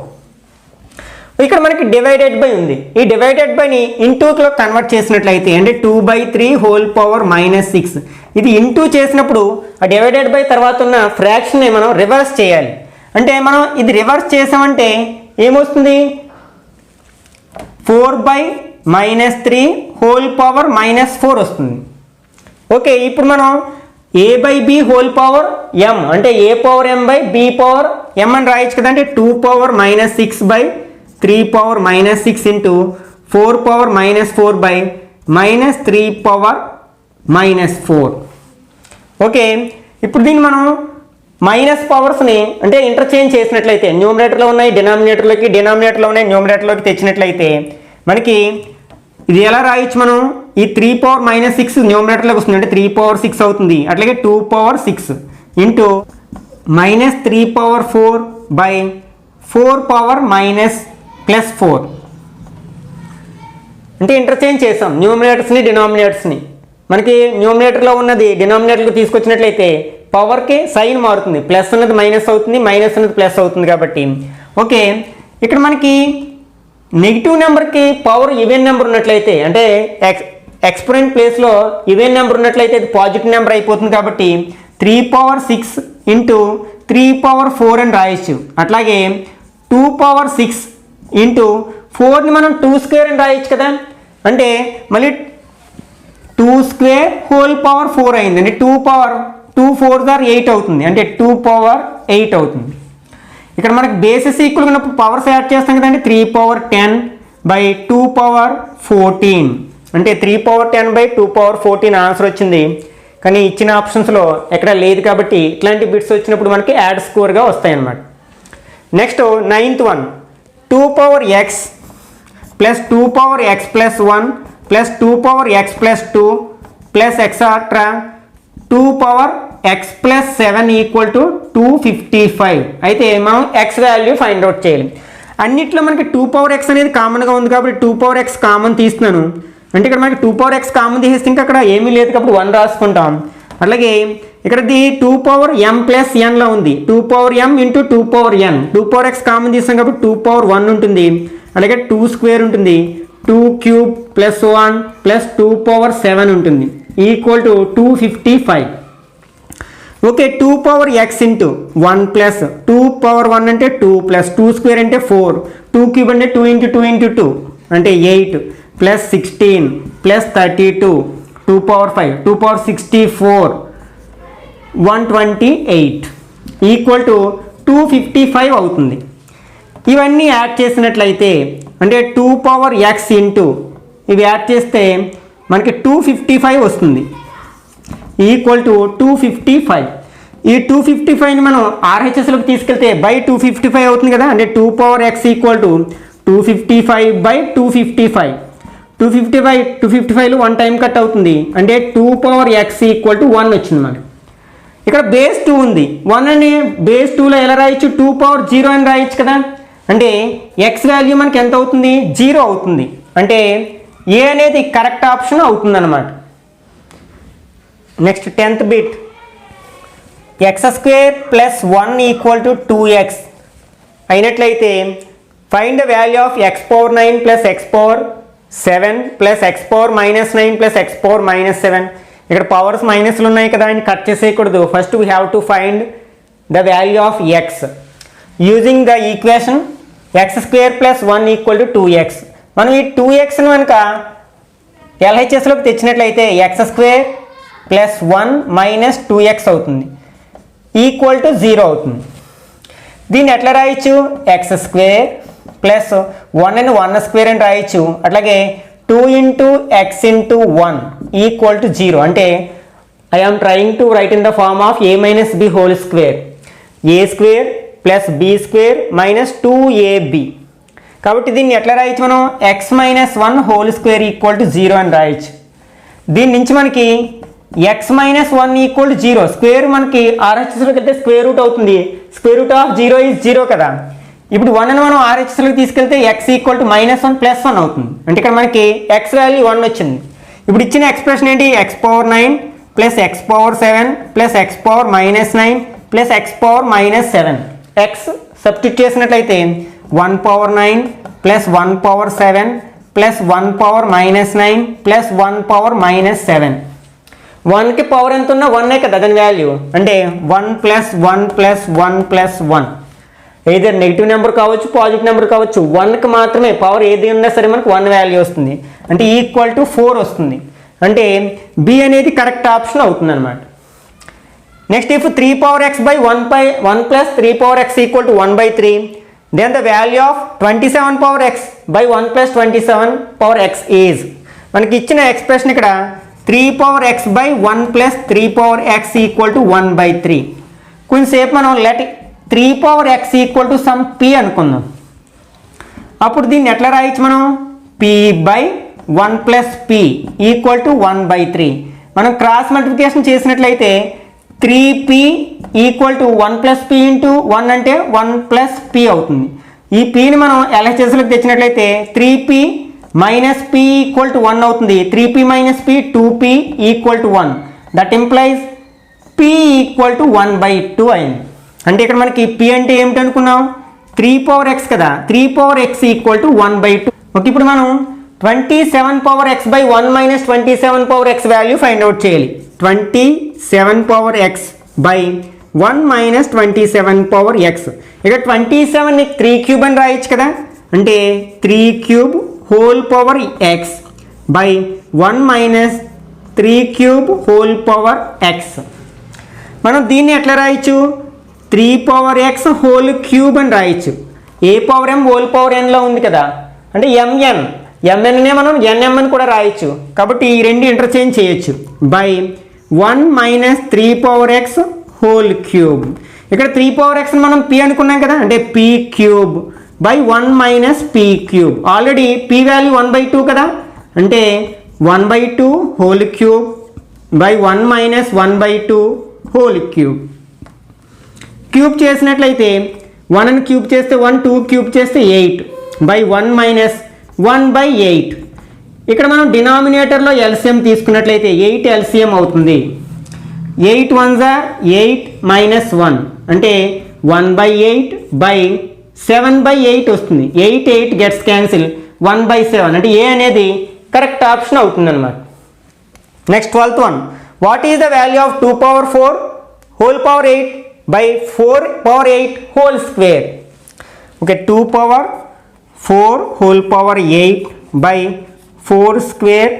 S1: ఇక్కడ మనకి డివైడెడ్ బై ఉంది. ఈ డివైడెడ్ బైని ఇంటూలో కన్వర్ట్ చేసినట్లయితే అంటే 2/3 హోల్ పవర్ -6. ఇది ఇంటూ చేసినప్పుడు ఆ డివైడెడ్ బై తర్వాత ఉన్న ఫ్రాక్షన్ని మనం రివర్స్ చేయాలి. అంటే మనం ఇది రివర్స్ చేసామంటే ఏమొస్తుంది, 4/-3 హోల్ పవర్ -4 వస్తుంది. ఓకే, ఇప్పుడు మనం a/b హోల్ పవర్ m, అంటే a power m by b power m అని రాయొచ్చు కదా. అంటే 2 power -6/3 power -6 into 4 power -4 by -3 power -4. Okay, ఇప్పుడు దీన్ని మనం మైనస్ పవర్స్ని అంటే ఇంటర్చేంజ్ చేసినట్లయితే న్యూమరేటర్లో ఉన్నాయి డినామినేటర్లోకి, డినామినేటర్లో ఉన్నాయి న్యూమరేటర్లోకి తెచ్చినట్లయితే మనకి ఇది ఎలా రాయొచ్చు, మనం ఈ 3 పవర్ -6 న్యూమరేటర్లోకి వస్తుంది, అంటే 3 పవర్ 6 అవుతుంది. అట్లాగే 2 power 6 into -3 power 4 by 4 power -+4. అంటే ఇంటర్చేంజ్ చేసాం న్యూమరేటర్స్ని డినామినేటర్స్ని. మనకి న్యూమరేటర్లో ఉన్నది డినామినేటర్కి తీసుకొచ్చినట్లయితే పవర్కి సైన్ మారుతుంది, ప్లస్ ఉన్నది మైనస్ అవుతుంది, మైనస్ ఉన్నది ప్లస్ అవుతుంది కాబట్టి. ఓకే, ఇక్కడ మనకి నెగిటివ్ నెంబర్కి పవర్ ఈవెన్ నెంబర్ ఉన్నట్లయితే, అంటే ఎక్స్పోనెంట్ ప్లేస్లో ఈవెన్ నెంబర్ ఉన్నట్లయితే అది పాజిటివ్ నెంబర్ అయిపోతుంది కాబట్టి 3 పవర్ 6 ఇంటూ 3 పవర్ 4 అని రాయొచ్చు. అట్లాగే 2 పవర్ 6 ఇంటూ 4ని మనం 2 స్క్వేర్ అని రాయొచ్చు కదా. అంటే మళ్ళీ 2 స్క్వేర్ హోల్ పవర్ 4 అయింది, అంటే 2 4s are 8 అవుతుంది, అంటే 2 పవర్ 8 అవుతుంది. ఇక్కడ మనకి బేసెస్ ఈక్వల్ ఉన్నప్పుడు పవర్స్ యాడ్ చేస్తాం కదండి. 3 పవర్ 10 బై 2 పవర్ 14, అంటే 3 పవర్ 10 బై 2 పవర్ 14 ఆన్సర్ వచ్చింది. కానీ ఇచ్చిన ఆప్షన్స్లో ఎక్కడ లేదు కాబట్టి ఇట్లాంటి బిట్స్ వచ్చినప్పుడు మనకి యాడ్ స్కోర్గా వస్తాయి అన్నమాట. Next 9th one, 2 power x plus 2 power x plus 1 plus 2 power x plus 2 plus etcetera 2 power x plus 7 equal to 255. అయితే మనం x వాల్యూ ఫైండ్ అవుట్ చేయాలి. అన్నిట్లో మనకి 2 పవర్ x అనేది కామన్గా ఉంది కాబట్టి 2 పవర్ x కామన్ తీస్తున్నాను. అంటే ఇక్కడ మనకి 2 పవర్ x కామన్ తీసేస్తే ఇంకా అక్కడ ఏమీ లేదు కాబట్టి 1 రాసుకుంటాం. అలాగే ఇక్కడది 2 పవర్ m ప్లస్ nలో ఉంది, 2 power m into 2 power n, 2 power x common తీస్తాం కాబట్టి 2 పవర్ 1 ఉంటుంది. అలాగే 2 స్క్వేర్ ఉంటుంది, 2 క్యూబ్ ప్లస్ 1 ప్లస్ 2 పవర్ 7 ఉంటుంది. Equal to 255. Okay, 2 power X into 1 plus 2 power 1 అంటే 2 ప్లస్ 2 స్క్వేర్ అంటే 4, 2 క్యూబ్ అంటే 2 ఇంటూ 2 ఇంటూ 2 అంటే 8 plus 16 plus 32 2 power 5 2 power 64 128 equal to 255 అవుతుంది. ఇవన్నీ యాడ్ చేసినట్లయితే అంటే 2 పవర్ ఎక్స్ ఇంటూ ఇవి యాడ్ చేస్తే మనకి 255 వస్తుంది ఈక్వల్ టు 255. ఈ 255ని మనం ఆర్హెచ్ఎస్లోకి తీసుకెళ్తే బై 255 అవుతుంది కదా, అంటే 2 power x equal to 255 by 255. 255లో 1 time cut అవుతుంది, అంటే 2 పవర్ ఎక్స్ ఈక్వల్ టు 1 వచ్చింది మనకి. ఇక్కడ బేస్ 2 ఉంది, 1 అని బేస్ 2లో ఎలా రాయొచ్చు, 2 పవర్ 0 అని రాయొచ్చు కదా, అంటే ఎక్స్ వాల్యూ మనకి ఎంత అవుతుంది, 0 అవుతుంది. అంటే ఏ అనేది కరెక్ట్ ఆప్షన్ అవుతుంది అన్నమాట. Next 10th bit, x square plus 1 equal to 2x అయినట్లయితే find the value of x power 9 plus x power 7 plus x power minus 9 plus x power minus 7. ఇక్కడ పవర్స్ మైనస్లు ఉన్నాయి కదా, ఆయన కట్ చేసేయకూడదు. First we have to find the value of x using the equation x square plus 1 equal to 2x. మనం ఈ 2xని కనుక ఎల్హెచ్ఎస్లోకి తెచ్చినట్లయితే X square plus 1 minus 2x అవుతుంది ఈక్వల్ టు 0 అవుతుంది. దీన్ని ఎట్లా రాయొచ్చు, ఎక్స్ స్క్వేర్ ప్లస్ 1 అని 1 స్క్వేర్ అని రాయొచ్చు. అట్లాగే 2 into x into 1 equal to 0. అంటే I am trying to write in the form of a minus b whole square, a square plus b square minus 2ab. కాబట్టి దీన్ని ఎట్లా రాయొచ్చు మనం, x minus 1 whole square equal to 0 అని రాయొచ్చు. దీని నుంచి మనకి x minus 1 equal to 0, square మనకి ఆర్హెచ్ఎస్లోకి వెళ్తే స్క్వేర్ రూట్ అవుతుంది, స్క్వేర్ రూట్ ఆఫ్ 0 ఈజ్ 0 కదా. ఇప్పుడు 1 అని మనం ఆర్హెచ్ఎస్లోకి తీసుకెళ్తే X equal to minus 1 plus 1 అవుతుంది. అంటే ఇక్కడ మనకి ఎక్స్ వాల్యూ 1 వచ్చింది. ఇప్పుడు ఇచ్చిన ఎక్స్ప్రెషన్ ఏంటి, X power 9 plus x power 7 plus x power minus 9 plus x power minus 7. X substitute చేసినట్లయితే 1 power 9 plus 1 power 7 plus 1 power minus 9 plus 1 power minus 7. 1కి పవర్ ఎంత ఉన్నా 1 కదా దాని వాల్యూ, అంటే 1 ప్లస్ 1 ప్లస్ 1 ప్లస్ 1. ఏదైనా నెగిటివ్ నెంబర్ కావచ్చు positive number కావచ్చు, 1కి మాత్రమే పవర్ ఏది ఉన్నా సరే మనకు 1 వాల్యూ వస్తుంది, అంటే ఈక్వల్ టు 4 వస్తుంది. అంటే బి అనేది కరెక్ట్ ఆప్షన్ అవుతుంది అనమాట. Next if 3 power x by 1 plus 3 power x equal to 1/3, then the value of 27 power x by 1 plus 27 power x is. మనకి ఇచ్చిన ఎక్స్ప్రెషన్ ఇక్కడ 3 power x by 1 plus 3 power x equal to 1/3. కొంచెంసేపు మనం let 3 power x equal to some p అనుకుందాం. అప్పుడు దీన్ని ఎట్లా రాయొచ్చు మనం, p by 1 plus p equal to 1/3. మనం క్రాస్ మల్టిప్లికేషన్ చేసినట్లయితే 3p equal to 1 plus P into 1 అంటే 1 ప్లస్ పి అవుతుంది. ఈ పిని మనం ఎల్హెచ్ఎస్లోకి తెచ్చినట్లయితే 3p minus P equal to 1 అవుతుంది. 3p minus P 2p equal to 1. That implies p equal to 1/2 అయింది. అంటే ఇక్కడ మనకి p అంటే ఏమిటి అనుకున్నాం, 3 పవర్ ఎక్స్ కదా, 3 power x equal to 1/2. Okay, ఇప్పుడు మనం 27 power x by 1 minus 27 power X value find out చేయాలి. 27 power x by 1 minus 27 power X. ఇక్కడ 27ని 3 క్యూబ్ అని రాయొచ్చు కదా, అంటే 3 cube whole power x by 1 minus 3 cube whole power X. మనం దీన్ని ఎట్లా రాయొచ్చు, 3 పవర్ ఎక్స్ హోల్ క్యూబ్ అని రాయొచ్చు. ఏ పవర్ ఎం హోల్ పవర్ ఎన్లో ఉంది కదా, అంటే ఎంఎన్నే మనం ఎన్ఎం అని కూడా రాయొచ్చు. కాబట్టి ఈ రెండు ఇంటర్చేంజ్ చేయొచ్చు. By 1 minus 3 power X whole cube. ఇక్కడ 3 పవర్ ఎక్స్ని మనం పి అనుకున్నాం కదా, అంటే P cube by 1 minus P cube. Already P value 1/2 కదా, అంటే 1/2 whole cube by 1 minus 1/2 whole cube. Cube చేసినట్లయితే 1 అని క్యూబ్ చేస్తే 1, 2 క్యూబ్ చేస్తే 8 బై 1 మైనస్ 1/8. ఇక్కడ మనం డినామినేటర్లో ఎల్సిఎం తీసుకున్నట్లయితే 8 ఎల్సిఎం అవుతుంది. 8 1s are 8 మైనస్ 1 అంటే 1/8 బై 7/8 వస్తుంది. 8 గెట్స్ క్యాన్సిల్ 1/7 అంటే ఏ అనేది కరెక్ట్ ఆప్షన్ అవుతుంది అన్నమాట. Next 12th one, what is the value of 2 power 4 whole power 8 by 4 power 8 whole square? Okay, 2 power 4 whole power 8 by 4 square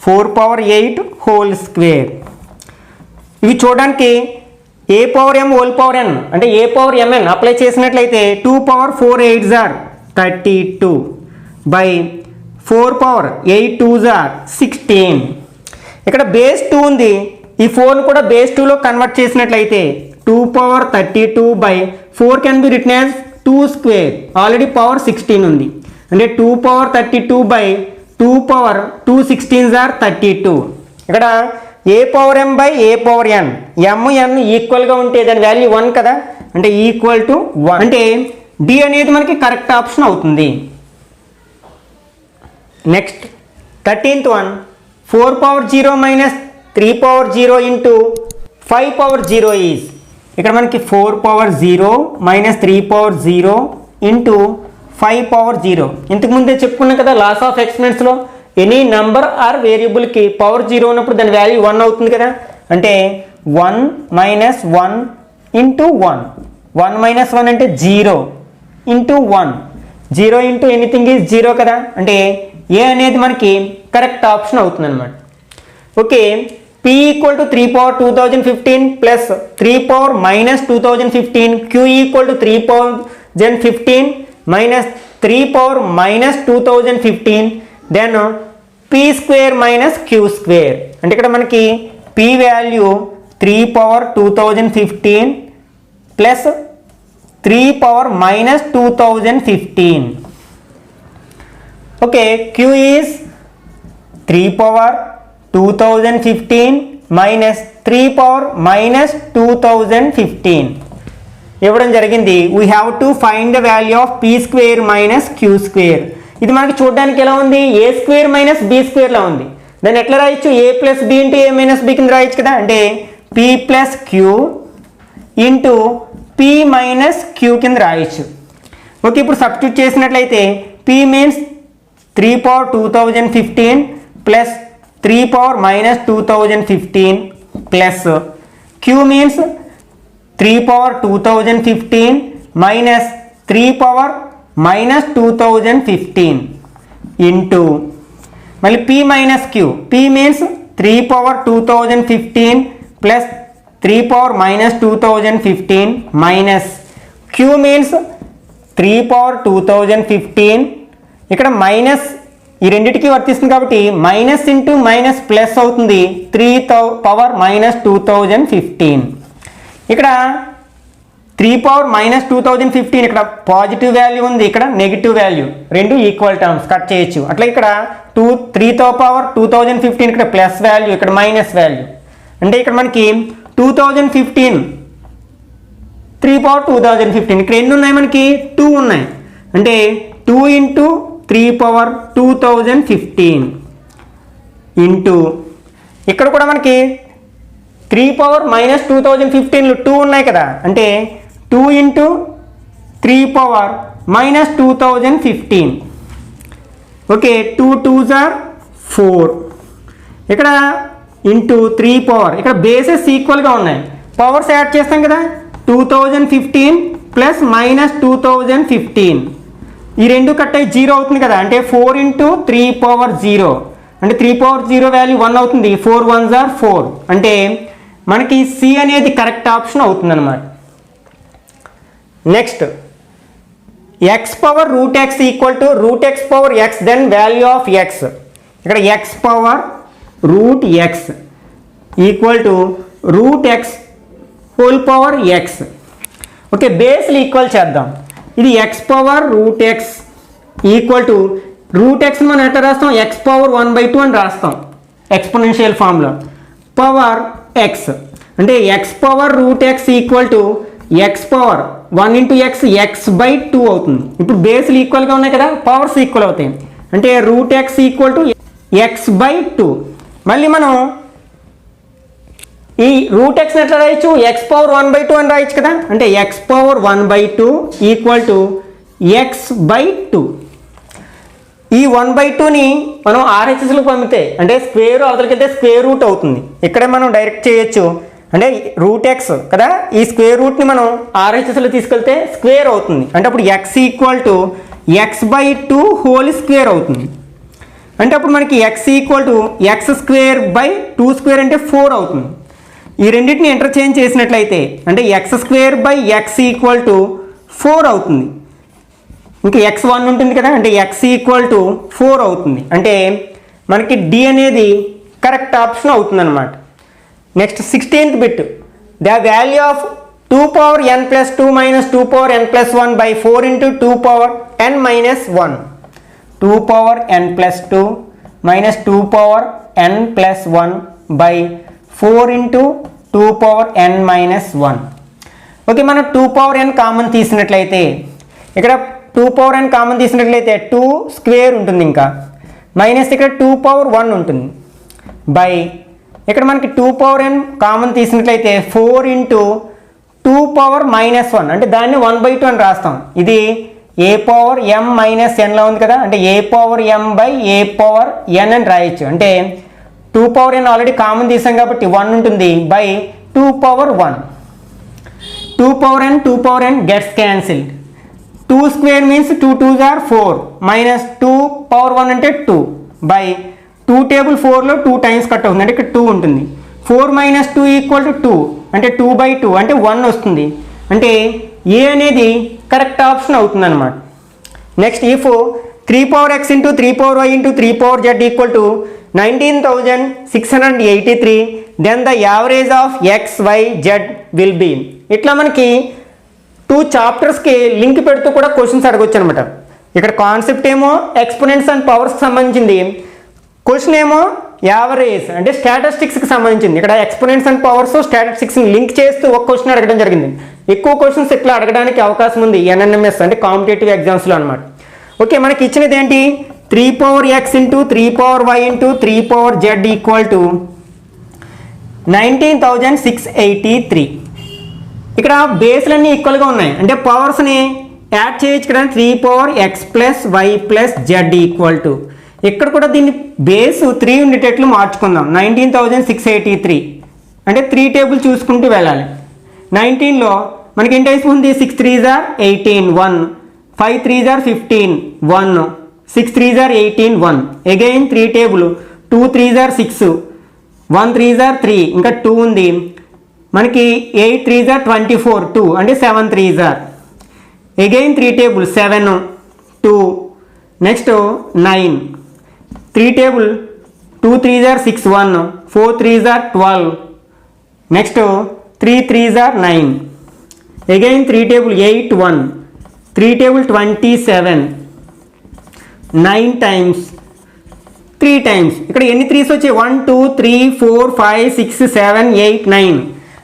S1: 4 power 8 whole square. ఇవి చూడడానికి a power m whole power ఎన్ అంటే ఏ power MN apply చేసినట్లయితే 2 power 4 8s are 32 by 4 power 8 2s are 16. ఇక్కడ base 2 ఉంది, ఈ 4ను కూడా base 2లో convert చేసినట్లయితే 2 power 32 by 4 can be written as 2 square. Already power 16 ఉంది అంటే 2 power 32 by 2 power 2 16s are 32. ఇక్కడ a power m by a power n, m n ఈక్వల్గా ఉంటే దాని వాల్యూ 1 కదా, అంటే ఈక్వల్ టు 1 అంటే డి అనేది మనకి కరెక్ట్ ఆప్షన్ అవుతుంది. Next 13th one, 4 power 0 minus 3 power 0 into 5 power 0 is. ఇక్కడ మనకి 4 power 0 minus 3 power 0 into 5 power 0. ఇంతకు ముందే చెప్పుకున్నాం కదా లాస్ ఆఫ్ ఎక్స్పెరిమెంట్స్లో, ఎనీ నంబర్ ఆర్ వేరియబుల్కి పవర్ 0 ఉన్నప్పుడు దాని వాల్యూ 1 అవుతుంది కదా, అంటే 1 minus 1 into 1. 1 minus 1 అంటే 0 into 1. 0 into ఎనీథింగ్ ఈజ్ 0 కదా, అంటే ఏ అనేది మనకి కరెక్ట్ ఆప్షన్ అవుతుంది అనమాట. Okay, P equal to 3 power 2015 plus 3 power minus 2015, Q equal to 3 power 15 minus 3 power minus 2015, then P square minus Q square. అంటే ఇక్కడ మనకి P value 3 power 2015 plus 3 power minus 2015. Okay, Q is 3 power 2015 minus 3 power minus 2015 ఇవ్వడం జరిగింది. We have to find the value of P square minus Q square. ఇది మనకి చూడడానికి ఎలా ఉంది, ఏ స్క్వేర్ మైనస్ బి స్క్వేర్లా ఉంది. దాన్ని ఎట్లా రాయొచ్చు, a plus b into a minus b కింద రాయొచ్చు కదా, అంటే P plus q into P minus q కింద రాయొచ్చు. ఓకే, ఇప్పుడు సబ్స్టిట్యూట్ చేసినట్లయితే P means 3 power 2015 plus 3 power minus 2015 plus Q means 3 power 2015 minus 3 power minus 2015 into మళ్ళీ P minus Q. P means 3 power 2015 plus 3 power minus 2015 minus Q means 3 power 2015. ఇక్కడ minus ఈ రెండింటికి వర్తిస్తుంది కాబట్టి మైనస్ ఇంటూ మైనస్ ప్లస్ అవుతుంది 3 power minus 2015. ఇక్కడ 3 power minus 2015 ఇక్కడ positive value ఉంది, ఇక్కడ నెగిటివ్ వాల్యూ, రెండు ఈక్వల్ టర్మ్స్ కట్ చేయొచ్చు. అట్లా ఇక్కడ 3 power 2015 ఇక్కడ ప్లస్ వాల్యూ, ఇక్కడ మైనస్ వాల్యూ, అంటే ఇక్కడ మనకి 2015 3 power 2015 ఇక్కడ ఎన్ని ఉన్నాయి, మనకి 2 ఉన్నాయి, అంటే 2 ఇంటూ 3 power 2015 ఇంటూ ఇక్కడ కూడా మనకి 3 power minus 2015 2 ఉన్నాయి కదా, అంటే 2 into 3 power minus 2015. Okay, 2 2s are 4. ఇక్కడ ఇంటూ 3 power, ఇక్కడ బేసెస్ ఈక్వల్గా ఉన్నాయి, పవర్స్ యాడ్ చేస్తాం కదా, 2015 ప్లస్ మైనస్ 2015 ఈ రెండు కట్ అయ్యి 0 అవుతుంది కదా, అంటే 4 ఇంటూ 3 power 0, అంటే 3 power 0 వాల్యూ 1 అవుతుంది, 4 1s are 4, అంటే మనకి సి అనేది కరెక్ట్ ఆప్షన్ అవుతుంది అనమాట. Next x power root x equal to root x power x then value of x. ఇక్కడ x power root x equal to root x whole power x. Okay, బేస్లు equal చేద్దాం. ఇది x power root x equal to root x మనం ఎట్లా రాస్తాం, X power 1/2 అని రాస్తాం exponential ఫామ్లో, పవర్ ఎక్స్ అంటే X power root x equal to X power 1 into X x/2 అవుతుంది. ఇప్పుడు బేస్లు ఈక్వల్గా ఉన్నాయి కదా, పవర్స్ ఈక్వల్ అవుతాయి, అంటే route x equal to x/2. మళ్ళీ మనం ఈ రూట్ ఎక్స్ని ఎట్లా రాయొచ్చు, ఎక్స్ పవర్ 1/2 అని రాయొచ్చు కదా, అంటే X power 1/2 equal to x/2. ఈ 1/2ని మనం RHSలో పంపితే అంటే స్క్వేర్ అవతలకి వెళ్తే స్క్వేర్ రూట్ అవుతుంది. ఇక్కడే మనం డైరెక్ట్ చేయొచ్చు, అంటే రూట్ ఎక్స్ కదా, ఈ స్క్వేర్ రూట్ని మనం RHSలో తీసుకెళ్తే స్క్వేర్ అవుతుంది. అంటే అప్పుడు x = x/2 హోల్ స్క్వేర్ అవుతుంది. అంటే అప్పుడు మనకి x = x²/2² అంటే 4 అవుతుంది. ఈ రెండింటిని ఇంటర్చేంజ్ చేసినట్లయితే అంటే x²/x = 4 అవుతుంది. ఇంకా x1 ఉంటుంది కదా, అంటే x = 4 అవుతుంది. అంటే మనకి డి అనేది కరెక్ట్ ఆప్షన్ అవుతుంది అనమాట. Next 16th bit, the value of 2n + 2 - 2n + 1 / 4 × 2n - 1. 2n + 2 - 2n + 1 / 4 × 2n - 1. Okay, మనం 2n కామన్ తీసినట్లయితే ఇక్కడ 2n కామన్ తీసినట్లయితే 2 స్క్వేర్ ఉంటుంది, ఇంకా మైనస్ ఇక్కడ 2n ఉంటుంది బై ఇక్కడ మనకి 2n కామన్ తీసినట్లయితే 4 × 2 - 1 అంటే దాన్ని 1/2 అని రాస్తాం. ఇది a⁻m - n లా ఉంది కదా, అంటే a⁻m/a⁻n అని రాయొచ్చు. అంటే 2n ఆల్రెడీ కామన్ తీసాం కాబట్టి 1 ఉంటుంది by 2n. 2n gets cancelled. 2 square means 2 2s are 4 minus 2n అంటే 2 బై 2 టేబుల్ 4లో 2 టైమ్స్ కట్ అవుతుంది, అంటే ఇక్కడ 2 ఉంటుంది. 4 - 2 = 2 అంటే 2/2 అంటే 1 వస్తుంది. అంటే ఏ అనేది కరెక్ట్ ఆప్షన్ అవుతుంది అనమాట. Next if 3x × 3y × 3z = 19,683 then the average of x, y, z will be. ఇట్లా మనకి 2 చాప్టర్స్కి లింక్ పెడుతూ కూడా క్వశ్చన్స్ అడగొచ్చు అనమాట. ఇక్కడ కాన్సెప్ట్ ఏమో ఎక్స్పోనెంట్స్ అండ్ పవర్స్కి సంబంధించింది, క్వశ్చన్ ఏమో యావరేజ్ అంటే స్టాటిస్టిక్స్కి సంబంధించింది. ఇక్కడ ఎక్స్పోనెంట్స్ అండ్ పవర్స్ స్టాటిస్టిక్స్ని లింక్ చేస్తూ ఒక క్వశ్చన్ అడగడం జరిగింది. ఎక్కువ క్వశ్చన్స్ ఇట్లా అడగడానికి అవకాశం ఉంది NNMS అంటే కాంపిటేటివ్ ఎగ్జామ్స్లో అనమాట. ఓకే, మనకి ఇచ్చినది ఏంటి, 3x × 3y × 3z = 19,683. ఇక్కడ బేస్లన్నీ ఈక్వల్గా ఉన్నాయి, అంటే పవర్స్ని యాడ్ చేయొచ్చు కదా. 3x + y + z = ఇక్కడ కూడా దీన్ని బేస్ 3 ఉండేటట్లు మార్చుకుందాం. 19,683 అంటే 3 టేబుల్ చూసుకుంటూ వెళ్ళాలి. 19లో మనకి ఎన్ని టైమ్స్ ఉంది, 6 3s are 18 1, 5 3s are 15 1, 6 3s are 18 1. Again 3 table 2 3s are 6, 1 3s are 3 ఇంకా 2 ఉంది. మనకి 8 3s are 24 2 అంటే 7 3s are. Again 3 table 7 2, next 9. 3 table 2 3s are 6 1, 4 3s are 12, next 3 3s are 9. Again 3 table 8 1, 3 table 27 9 times 3 times. ఇక్కడ ఎన్ని 3s వచ్చాయి, 1 2 3 4 5 6 7 8 9.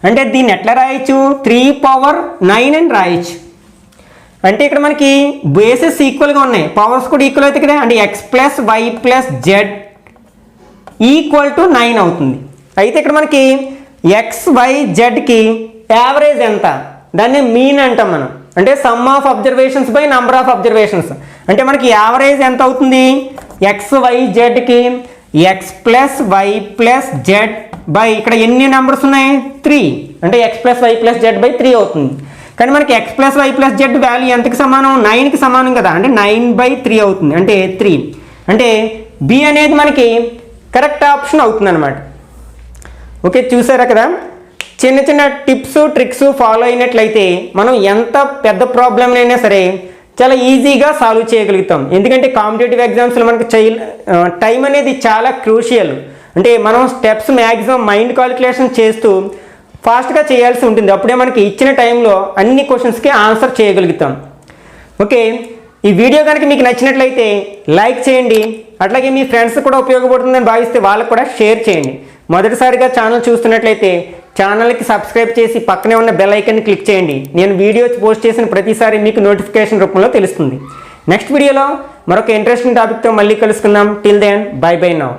S1: అంటే దీన్ని ఎట్లా రాయొచ్చు, 3⁻9 అని రాయొచ్చు. అంటే ఇక్కడ మనకి బేసెస్ ఈక్వల్గా ఉన్నాయి, పవర్స్ కూడా ఈక్వల్ అవుతాయి కదా, అంటే x + y + z = 9 అవుతుంది. అయితే ఇక్కడ మనకి x y zకి యావరేజ్ ఎంత, దాన్ని మీన్ అంటాం మనం. అంటే some of observations by number of observations. అంటే మనకి యావరేజ్ ఎంత అవుతుంది, x y zకి x + y + z by ఇక్కడ ఎన్ని నెంబర్స్ ఉన్నాయి 3, అంటే x + y + z / 3 అవుతుంది. కానీ మనకి x + y + z వాల్యూ ఎంతకి సమానం, 9కి సమానం కదా, అంటే 9/3 అవుతుంది, అంటే 3. అంటే బి అనేది మనకి కరెక్ట్ ఆప్షన్ అవుతుంది అనమాట. ఓకే, చూసారా కదా, చిన్న చిన్న టిప్స్ ట్రిక్స్ ఫాలో అయినట్లయితే మనం ఎంత పెద్ద ప్రాబ్లమ్నైనా సరే చాలా ఈజీగా సాల్వ్ చేయగలుగుతాం. ఎందుకంటే కాంపిటేటివ్ ఎగ్జామ్స్లో మనకి టైం అనేది చాలా క్రూషియల్. అంటే మనం స్టెప్స్ మ్యాక్సిమం మైండ్ కాలిక్యులేషన్ చేస్తూ ఫాస్ట్గా చేయాల్సి ఉంటుంది. అప్పుడే మనకి ఇచ్చిన టైంలో అన్ని క్వశ్చన్స్కి ఆన్సర్ చేయగలుగుతాం. ఓకే, ఈ వీడియో కనుక మీకు నచ్చినట్లయితే లైక్ చేయండి, అట్లాగే మీ ఫ్రెండ్స్ కూడా ఉపయోగపడుతుందని భావిస్తే వాళ్ళకు కూడా షేర్ చేయండి. మొదటిసారిగా ఛానల్ చూస్తున్నట్లయితే ఛానల్కి సబ్స్క్రైబ్ చేసి పక్కనే ఉన్న బెల్ ఐకాన్ని క్లిక్ చేయండి. నేను వీడియోస్ పోస్ట్ చేసిన ప్రతిసారి మీకు నోటిఫికేషన్ రూపంలో తెలుస్తుంది. నెక్స్ట్ వీడియోలో మరొక ఇంట్రెస్టింగ్ టాపిక్తో మళ్ళీ కలుసుకుందాం. Till then bye bye now.